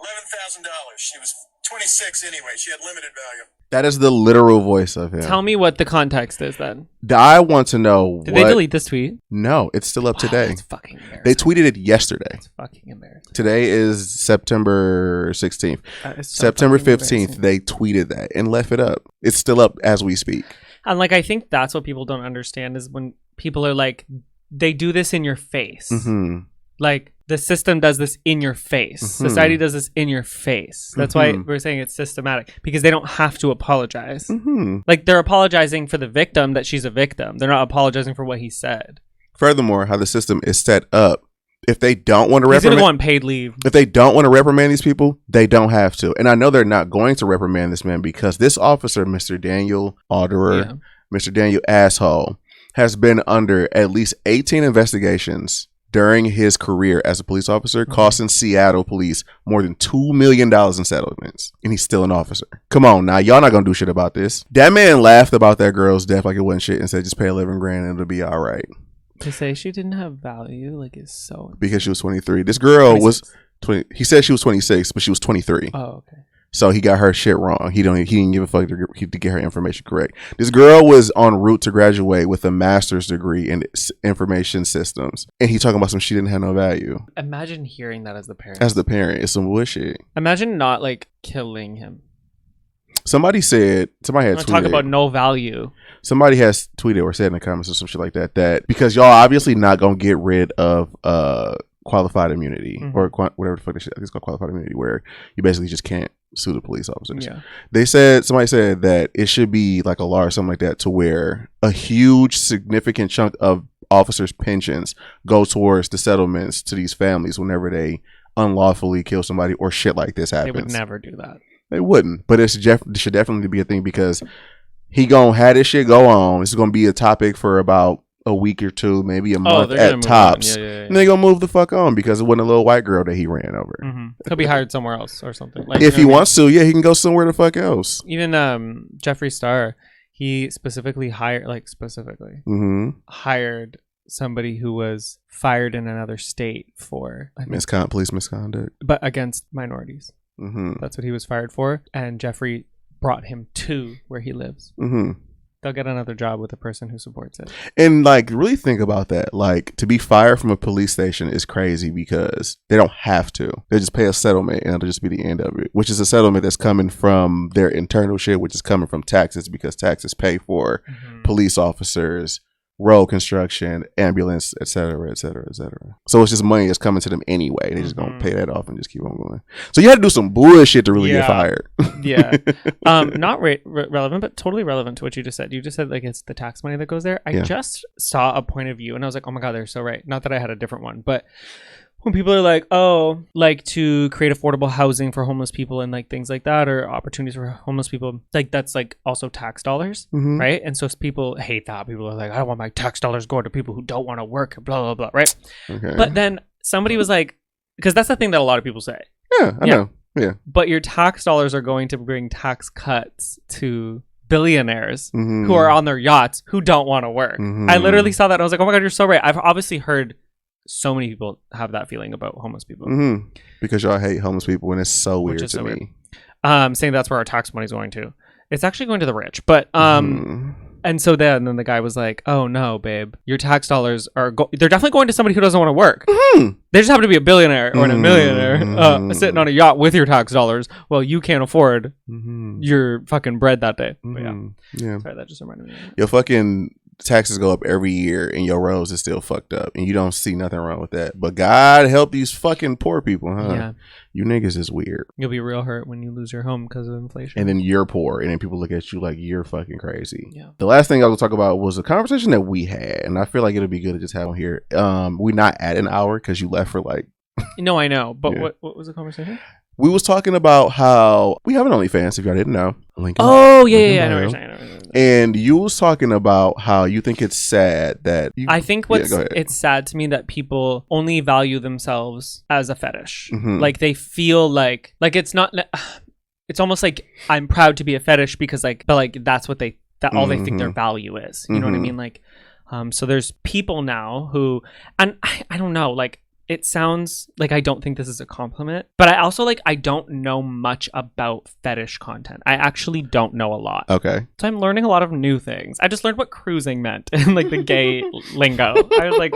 $11,000. She was 26 anyway. She had limited value. That is the literal voice of him. Tell me what the context is then. I want to know. Did they delete this tweet? No, it's still up today. That's fucking embarrassing. They tweeted it yesterday. That's fucking embarrassing. Today is September 16th. September 15th, they tweeted that and left it up. It's still up as we speak. And like, I think that's what people don't understand is when people are like, they do this in your face. Like, the system does this in your face. Society does this in your face. That's why we're saying it's systematic, because they don't have to apologize. Like, they're apologizing for the victim that she's a victim. They're not apologizing for what he said. Furthermore, how the system is set up, if they don't want to reprimand, he's gonna go on paid leave. If they don't want to reprimand these people, they don't have to. And I know they're not going to reprimand this man because this officer, Mr. Daniel Alderer, Mr. Daniel Asshole, has been under at least 18 investigations during his career as a police officer, costing Seattle police more than $2 million in settlements. And he's still an officer. Come on now, y'all not gonna do shit about this. That man laughed about that girl's death like it wasn't shit and said just pay 11 grand and it'll be all right. To say she didn't have value, like, is so insane. Because she was 23. This girl 26. Was 20. He said she was 26, but she was 23. Oh, okay. So he got her shit wrong. He didn't give a fuck to get her information correct. This girl was en route to graduate with a master's degree in information systems, and he talking about some she didn't have no value. Imagine hearing that as the parent. It's some bullshit. Imagine not like killing him. Somebody had tweeted. Talk about no value. Somebody has tweeted or said in the comments or some shit like that because y'all obviously not gonna get rid of qualified immunity or whatever the fuck this shit. I think it's called qualified immunity, where you basically just can't sue the police officers. Yeah. Somebody said that it should be like a law or something like that to where a huge significant chunk of officers' pensions go towards the settlements to these families whenever they unlawfully kill somebody or shit like this happens. They would never do that. They wouldn't, but it should definitely be a thing because he gonna have this shit go on. This is gonna be a topic for about a week or two, maybe a month at tops. And they're gonna move the fuck on because it wasn't a little white girl that he ran over. He'll be hired somewhere else or something. Like, if he wants to, he can go somewhere the fuck else. Even Jeffree Star, he specifically hired hired somebody who was fired in another state for police misconduct, but against minorities. That's what he was fired for, and Jeffree brought him to where he lives. They'll get another job with the person who supports it. And like, really think about that. Like, to be fired from a police station is crazy because they don't have to. They just pay a settlement and it'll just be the end of it, which is a settlement that's coming from their internal shit, which is coming from taxes because taxes pay for police officers, road construction, ambulance, etc., etc., etc. So it's just money that's coming to them anyway. They're just gonna pay that off and just keep on going. So you had to do some bullshit to really get fired. Not relevant, but totally relevant to what you just said. You just said like it's the tax money that goes there. I just saw a point of view and I was like, oh my god, they're so right. Not that I had a different one, but when people are like, oh, like to create affordable housing for homeless people and like things like that, or opportunities for homeless people, like that's like also tax dollars, right? And so people hate that. People are like, I don't want my tax dollars going to people who don't want to work, blah, blah, blah, right? Okay. But then somebody was like, because that's the thing that a lot of people say. Yeah, I know. Yeah. But your tax dollars are going to bring tax cuts to billionaires who are on their yachts who don't want to work. I literally saw that and I was like, oh my God, you're so right. I've obviously heard so many people have that feeling about homeless people. Because y'all hate homeless people and it's so weird to me. Saying that's where our tax money's going to. It's actually going to the rich. But and so then the guy was like, oh no, babe, your tax dollars are they're definitely going to somebody who doesn't want to work. They just happen to be a billionaire or a millionaire sitting on a yacht with your tax dollars while you can't afford your fucking bread that day. But yeah. Sorry, that just reminded me. Your fucking taxes go up every year and your roads is still fucked up and you don't see nothing wrong with that. But God help these fucking poor people, huh? Yeah. You niggas is weird. You'll be real hurt when you lose your home because of inflation. And then you're poor and then people look at you like you're fucking crazy. Yeah. The last thing I was going to talk about was a conversation that we had, and I feel like it'll be good to just have on here. We're not at an hour because you left for like... No, I know. But what was the conversation? We was talking about how we have an OnlyFans, if y'all didn't know. Lincoln, I know what you're saying. And you was talking about how you think it's sad that... I think it's sad to me that people only value themselves as a fetish. Like they feel like it's not... It's almost like I'm proud to be a fetish because that's what all they think their value is. You know what I mean? Like, so there's people now who... And I don't know, like... It sounds like I don't think this is a compliment, but I also I don't know much about fetish content. I actually don't know a lot. Okay. So I'm learning a lot of new things. I just learned what cruising meant in the gay lingo. I was like,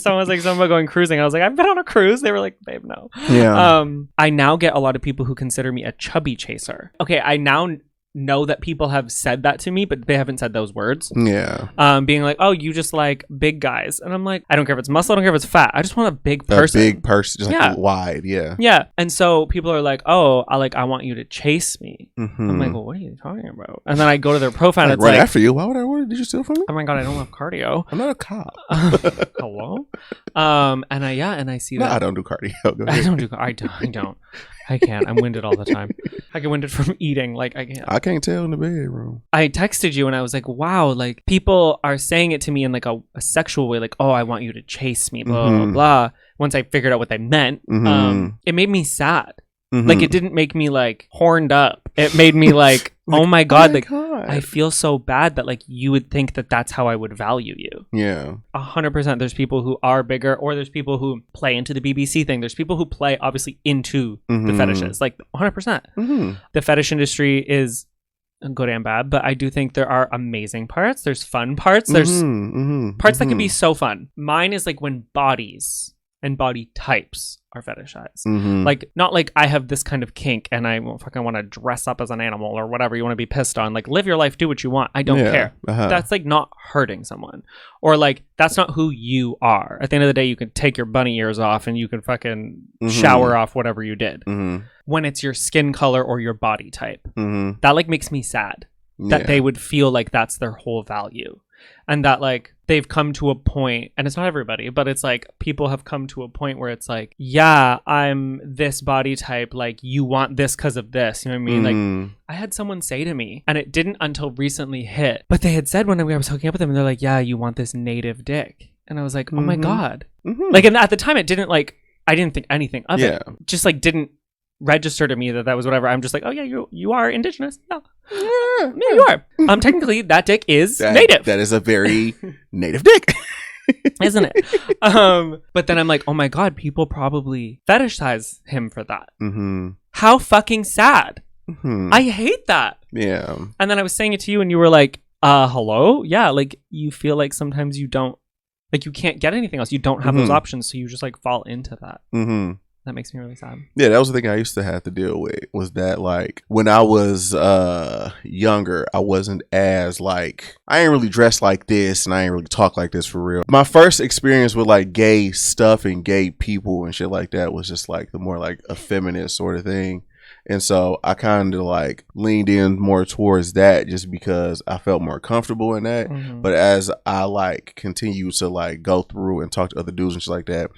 someone was like, something about going cruising. I was like, I've been on a cruise. They were like, babe, no. Yeah. I now get a lot of people who consider me a chubby chaser. Okay. I now know that people have said that to me, but they haven't said those words. Yeah. Being like, oh, you just like big guys. And I'm like, I don't care if it's muscle, I don't care if it's fat. I just want a big person. A big person, just wide, yeah. Yeah. And so people are like, oh, I want you to chase me. I'm like, well, what are you talking about? And then I go to their profile and it's right after you. Why would I order? Did you steal from me? Oh my God, I don't have cardio. I'm not a cop. Hello? And I see that. I don't do cardio. Go ahead. I don't. I can't. I'm winded all the time. I get winded from eating. Like I can't. I can't tell in the bedroom. I texted you and I was like, wow, like people are saying it to me in like a sexual way, like, oh, I want you to chase me, blah, blah, blah. Once I figured out what they meant, it made me sad. Like it didn't make me like horned up. It made me like, oh my God, I feel so bad that like you would think that that's how I would value you. Yeah. 100%. There's people who are bigger, or there's people who play into the BBC thing. There's people who play obviously into the fetishes, like 100%. The fetish industry is good and bad, but I do think there are amazing parts. There's fun parts. There's parts that can be so fun. Mine is like when bodies and body types are fetishized. Like, not like I have this kind of kink and I fucking want to dress up as an animal or whatever you want to be pissed on. Like, live your life, do what you want. I don't care. That's like not hurting someone. Or like, that's not who you are. At the end of the day, you can take your bunny ears off and you can fucking shower off whatever you did. When it's your skin color or your body type, that like makes me sad that they would feel like that's their whole value. And that like they've come to a point, and it's not everybody, but it's like people have come to a point where it's like, yeah, I'm this body type, like you want this because of this, you know what I mean? Like I had someone say to me, and it didn't until recently hit, but they had said when I was hooking up with them, and they're like, yeah, you want this native dick. And I was like, oh my God. Like, and at the time it didn't like, I didn't think anything of it. Just like didn't register to me that was whatever. I'm just like, oh yeah, you are indigenous. No. Yeah, you are. Technically that dick is native. That is a very native dick. Isn't it? But then I'm like, oh my God, people probably fetishize him for that. How fucking sad. I hate that. Yeah. And then I was saying it to you and you were like, hello? Yeah, like you feel like sometimes you don't, like you can't get anything else. You don't have those options, so you just like fall into that. That makes me really sad. Yeah, that was the thing I used to have to deal with, was that like when I was younger, I wasn't as like, I ain't really dressed like this and I ain't really talk like this for real. My first experience with like gay stuff and gay people and shit like that was just like the more like effeminate sort of thing. And so I kind of like leaned in more towards that just because I felt more comfortable in that. But as I like continue to like go through and talk to other dudes and shit like that,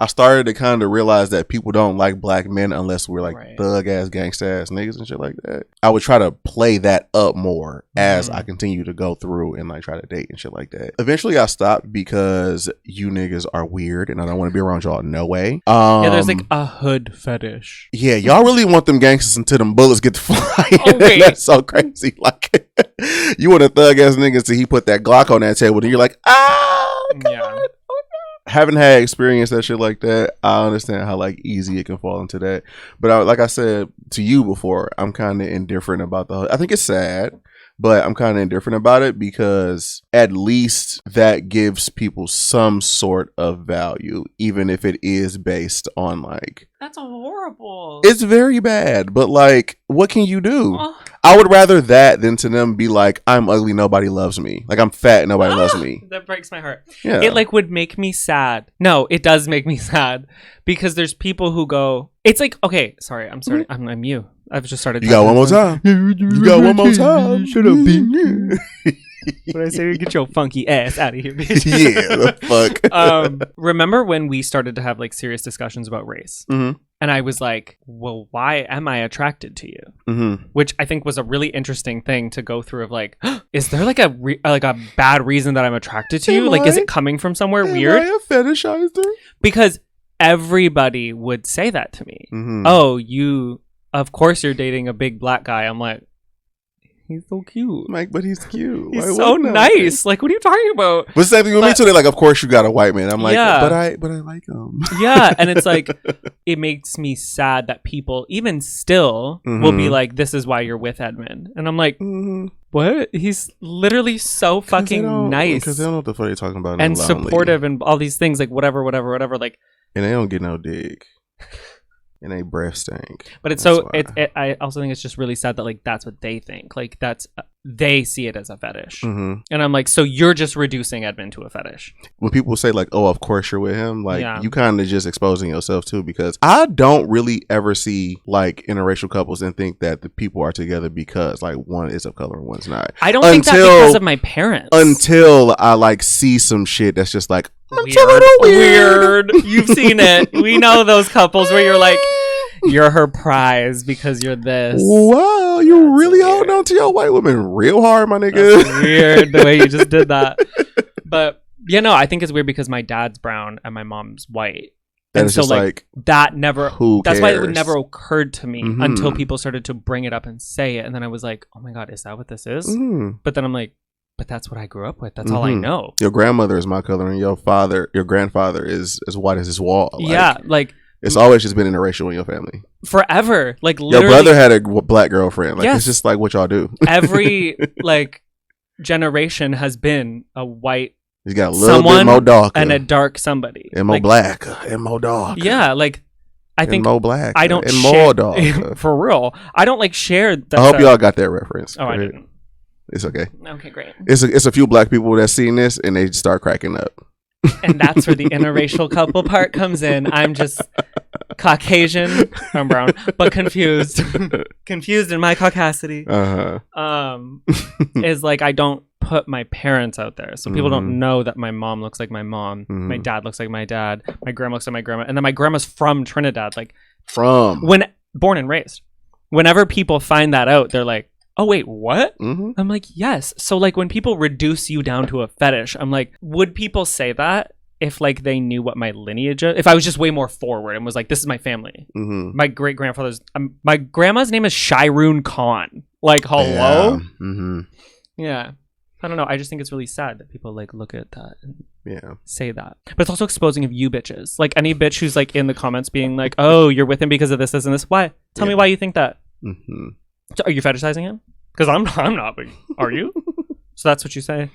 I started to kind of realize that people don't like black men unless we're like Right. thug ass gangsta ass niggas and shit like that. I would try to play that up more as I continue to go through and like try to date and shit like that. Eventually I stopped because you niggas are weird and I don't want to be around y'all. No way. Yeah, there's like a hood fetish. Yeah, y'all really want them gangsters until them bullets get to flying. Oh, wait. That's so crazy. Like, you want a thug ass nigga until he put that Glock on that table and you're like, God. Yeah. Having had experience that shit like that, I understand how like easy it can fall into that. But like I said to you before, I'm kind of indifferent about I think it's sad, but I'm kind of indifferent about it because at least that gives people some sort of value, even if it is based on like. That's horrible. It's very bad, but like, what can you do? Oh. I would rather that than to them be like, I'm ugly, nobody loves me. Like, I'm fat, nobody loves me. That breaks my heart. Yeah. It like would make me sad. No, it does make me sad because there's people who go, it's like, okay, sorry, I'm sorry. I'm you. I've just started. You got one more time. You got one more time. Shut up, bitch. What I say? Get your funky ass out of here, bitch. Yeah, the fuck. Remember when we started to have like serious discussions about race? Mm-hmm. And I was like, well, why am I attracted to you? Mm-hmm. Which I think was a really interesting thing to go through of like, is there like a bad reason that I'm attracted to you? Like, is it coming from somewhere weird? Am I a fetishizer? Because everybody would say that to me. Mm-hmm. Oh, of course you're dating a big black guy. I'm like, he's so cute. Like, but he's cute. He's Why so wouldn't I? nice. Like, what are you talking about? But the same thing with me too. They're like, of course you got a white man. I'm like, Yeah. but I like him. Yeah, and it's like, it makes me sad that people, even still, will be like, this is why you're with Edmund. And I'm like, what? He's literally so fucking nice. Because they don't know what the fuck they're talking about. And supportive and all these things, like whatever. Like, and they don't get no dick. And they breath stink. but it's That's so why. I also think it's just really sad that like that's what they think. Like that's they see it as a fetish. Mm-hmm. And I'm like, so you're just reducing Edmund to a fetish. When people say like, oh, of course you're with him, like Yeah. you kind of just exposing yourself too, because I don't really ever see like interracial couples and think that the people are together because like one is of color and one's not. I don't think that because of my parents. Until I like see some shit that's just like Weird. You've seen it. We know those couples where you're like, you're her prize because you're this. Wow, you really holding on to your white woman real hard, my nigga. That's weird the way you just did that. But yeah, no, I think it's weird because my dad's brown and my mom's white. And it's so just like that never who that's why it cares? would never occurred to me Mhm. until people started to bring it up and say it. And then I was like, oh my God, is that what this is? Mhm. But then I'm like, but that's what I grew up with. That's all I Mhm. know. Your grandmother is my color, and your grandfather is as white as his wall. Like, Yeah, like it's always just been interracial in your family. forever. Like Your literally brother had a black girlfriend. Like Yes. it's just like what y'all do. every like generation has been a white He's got a little bit someone more dark and a dark somebody. and more Like, black and more dark. Yeah, like I and think more black. I don't and share, more dark. for real. I don't like share that. I hope stuff. y'all got that reference. Oh, I Go ahead. didn't. It's okay. Okay, great. It's a few black people that's seen this and they start cracking up. And that's where the interracial couple part comes in. I'm just Caucasian. I'm brown, but confused. Confused in my caucasity. Is like I don't put my parents out there, so people don't know that my mom looks like my mom, my dad looks like my dad, my grandma looks like my grandma, and then my grandma's from Trinidad. Like when born and raised. Whenever people find that out, they're like, oh wait, what? I'm like, yes. So like when people reduce you down to a fetish, I'm like, would people say that if like they knew what my lineage is? If I was just way more forward and was like, this is my family. My great grandfather's my grandma's name is Shiroon Khan. Like, hello? Yeah. I don't know. I just think it's really sad that people like look at that and say that. But it's also exposing of you bitches. Like any bitch who's like in the comments being like, oh, you're with him because of this, this, and this. Why? Tell me why you think that. So are you fetishizing him? Because I'm not. But are you? So that's what you say.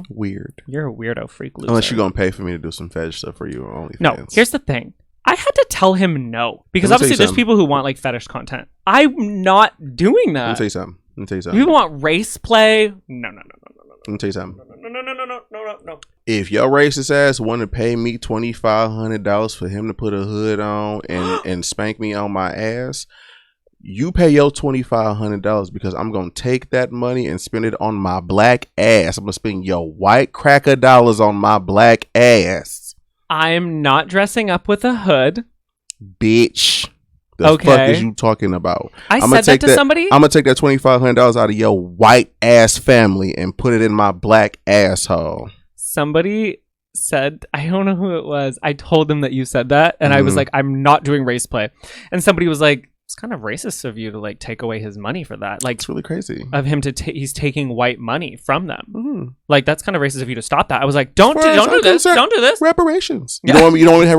Weird. You're a weirdo freak loser. Unless you're gonna pay for me to do some fetish stuff for you on OnlyFans. No. Here's the thing. I had to tell him no because Let me tell you obviously there's something. people who want like fetish content. I'm not doing that. Let me tell you something. You want race play? No. Let me tell you something. No. If your racist ass want to pay me $2,500 for him to put a hood on and spank me on my ass, you pay your $2,500 because I'm gonna take that money and spend it on my black ass. I'm gonna spend your white cracker dollars on my black ass. I'm not dressing up with a hood. Bitch. The fuck is you talking about? I said that to somebody. I'm gonna take that $2,500 out of your white ass family and put it in my black asshole. Somebody said, I don't know who it was. I told them that you said that, and I was like, I'm not doing race play. And somebody was like, it's kind of racist of you to like take away his money for that. Like, it's really crazy of him to he's taking white money from them. Like, that's kind of racist of you to stop that. I was like, don't do this. Don't do this. Reparations. Yeah. You don't want to have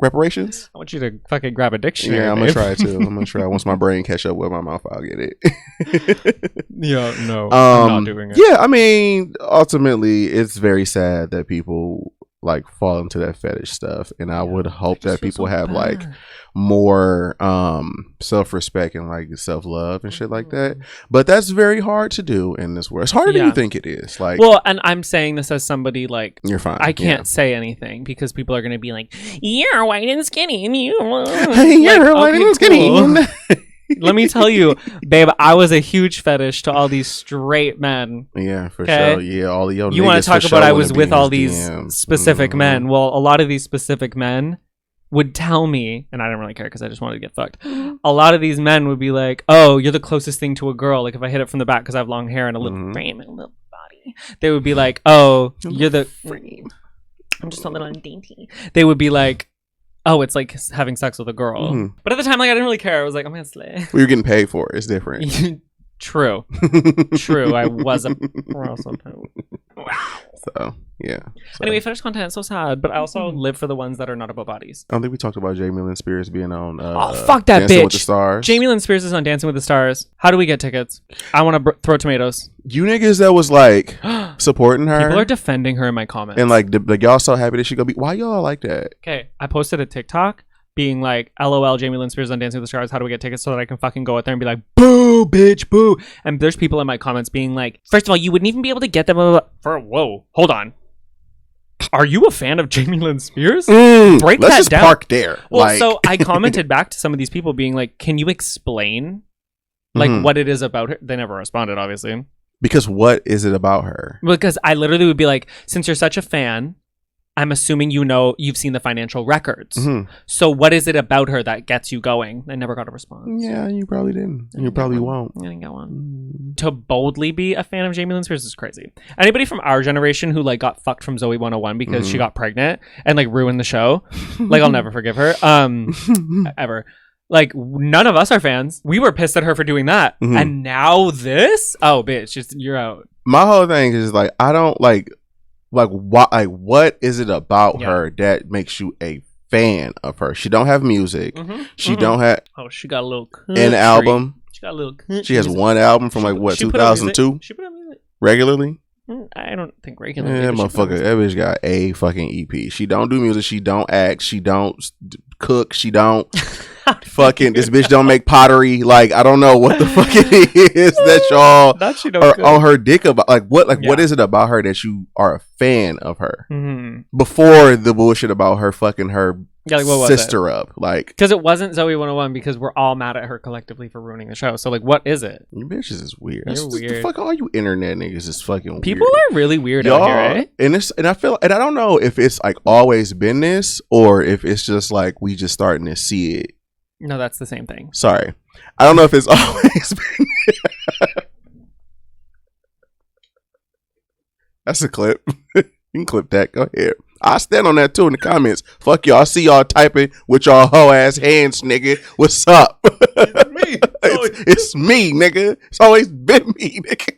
reparations. I want you to fucking grab a dictionary. Yeah, I'm gonna try to. I'm gonna try. Once my brain catch up with my mouth, I'll get it. Yeah, no, I'm not doing it. Yeah, I mean, ultimately, it's very sad that people like fall into that fetish stuff, and I would hope that people have like more self-respect and like self-love and shit like that, but that's very hard to do in this world. It's harder than you think it is. Like, well, and I'm saying this as somebody like, you're fine, I can't say anything because people are going to be like, you're white and skinny and you're white and skinny. Cool. Let me tell you, babe, I was a huge fetish to all these straight men. Yeah, for sure. Yeah, all of your you want to talk about I was with all these specific men. Well, a lot of these specific men would tell me, and I didn't really care because I just wanted to get fucked. A lot of these men would be like, oh, you're the closest thing to a girl. Like if I hit it from the back because I have long hair and a little frame and a little body, they would be like, oh, you're the frame. I'm just a little dainty. They would be like, oh, it's like having sex with a girl. But at the time, like I didn't really care. I was like, I'm gonna slay. Well, you're getting paid for it. It's different. True. I was a girl sometimes. So yeah. Anyway, fetish content is so sad, but I also live for the ones that are not about bodies. I don't think we talked about Jamie Lynn Spears being on oh, fuck that Dancing bitch. with the Stars. Jamie Lynn Spears is on Dancing with the Stars. How do we get tickets? I want to throw tomatoes. You niggas that was like supporting her. People are defending her in my comments. And like y'all so happy that she gonna be. Why y'all like that? Okay, I posted a TikTok being like, LOL, Jamie Lynn Spears on Dancing with the Stars. How do we get tickets so that I can fucking go out there and be like, boo, bitch, boo. And there's people in my comments being like, first of all, you wouldn't even be able to get them whoa, hold on. Are you a fan of Jamie Lynn Spears? Let's just down. Park there. Well, so I commented back to some of these people being like, can you explain like what it is about her? They never responded, obviously. Because what is it about her? Because I literally would be like, since you're such a fan, I'm assuming you've seen the financial records. So what is it about her that gets you going? I never got a response. Yeah, you probably didn't. You probably won't. I didn't get one. To boldly be a fan of Jamie Lynn Spears is crazy. Anybody from our generation who like got fucked from Zoe 101 because she got pregnant and like ruined the show, like I'll never forgive her. Ever. Like none of us are fans. We were pissed at her for doing that. And now this? Oh bitch, you're out. My whole thing is like I don't like what is it about her that makes you a fan of her? She don't have music. She don't have she got a little an album. She got a little she has one album from like what 2002 she put out music regularly. I don't think regularly. Yeah, motherfucker, that bitch got a fucking EP. She don't do music. She don't act. She don't cook. She don't fucking. This bitch don't make pottery. Like I don't know what the fuck it is that y'all are on her dick about. Like what? Like what is it about her that you are a fan of her? Before the bullshit about her fucking her sister up, like because it wasn't Zoe 101 because we're all mad at her collectively for ruining the show. So like, what is it? You bitches is weird. You're weird. The fuck all you internet niggas is fucking weird. People are really weird out here, eh? And I feel, and I don't know if it's like always been this or if it's just like we just starting to see it. No, that's the same thing. Sorry, I don't know if it's always been. That's a clip. You can clip that. Go ahead. I stand on that too in the comments. Fuck y'all. I see y'all typing with y'all hoe ass hands, nigga. What's up? It's me. It's me, nigga. It's always been me, nigga.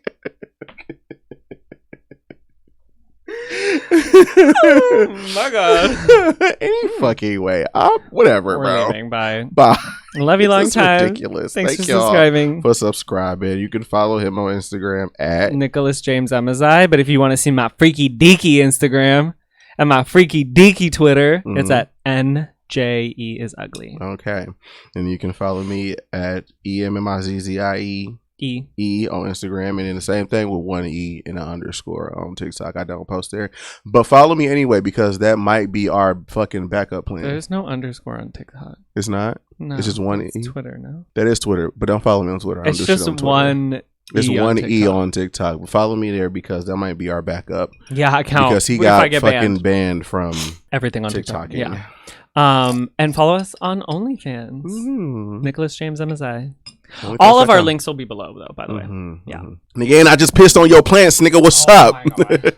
Oh my god. Any fucking way. Whatever, We're bro. leaving. Bye. Bye. Love you long time. Ridiculous. Thanks Thank for subscribing. For subscribing. You can follow him on Instagram at Nicholas James Emmizzie. But if you want to see my freaky deaky Instagram and my freaky deaky Twitter, it's at NJE is ugly. Okay. And you can follow me at EMMIZZIE on Instagram, and then the same thing with one E and an underscore on TikTok. I don't post there, but follow me anyway because that might be our fucking backup plan. There's no underscore on TikTok. It's not. No, it's just one E. Twitter. No, that is Twitter, but don't follow me on Twitter. It's just one It's E on one E TikTok. on TikTok. But follow me there because that might be our backup. Yeah, account. Because he What if I got get fucking banned from everything on TikTok. TikTok. Yeah. And follow us on OnlyFans. Mm-hmm. Nicholas James Emmizzie. All of our links will be below, though. By the way. Yeah. Nigga, and I just pissed on your plants, nigga. What's up? My God.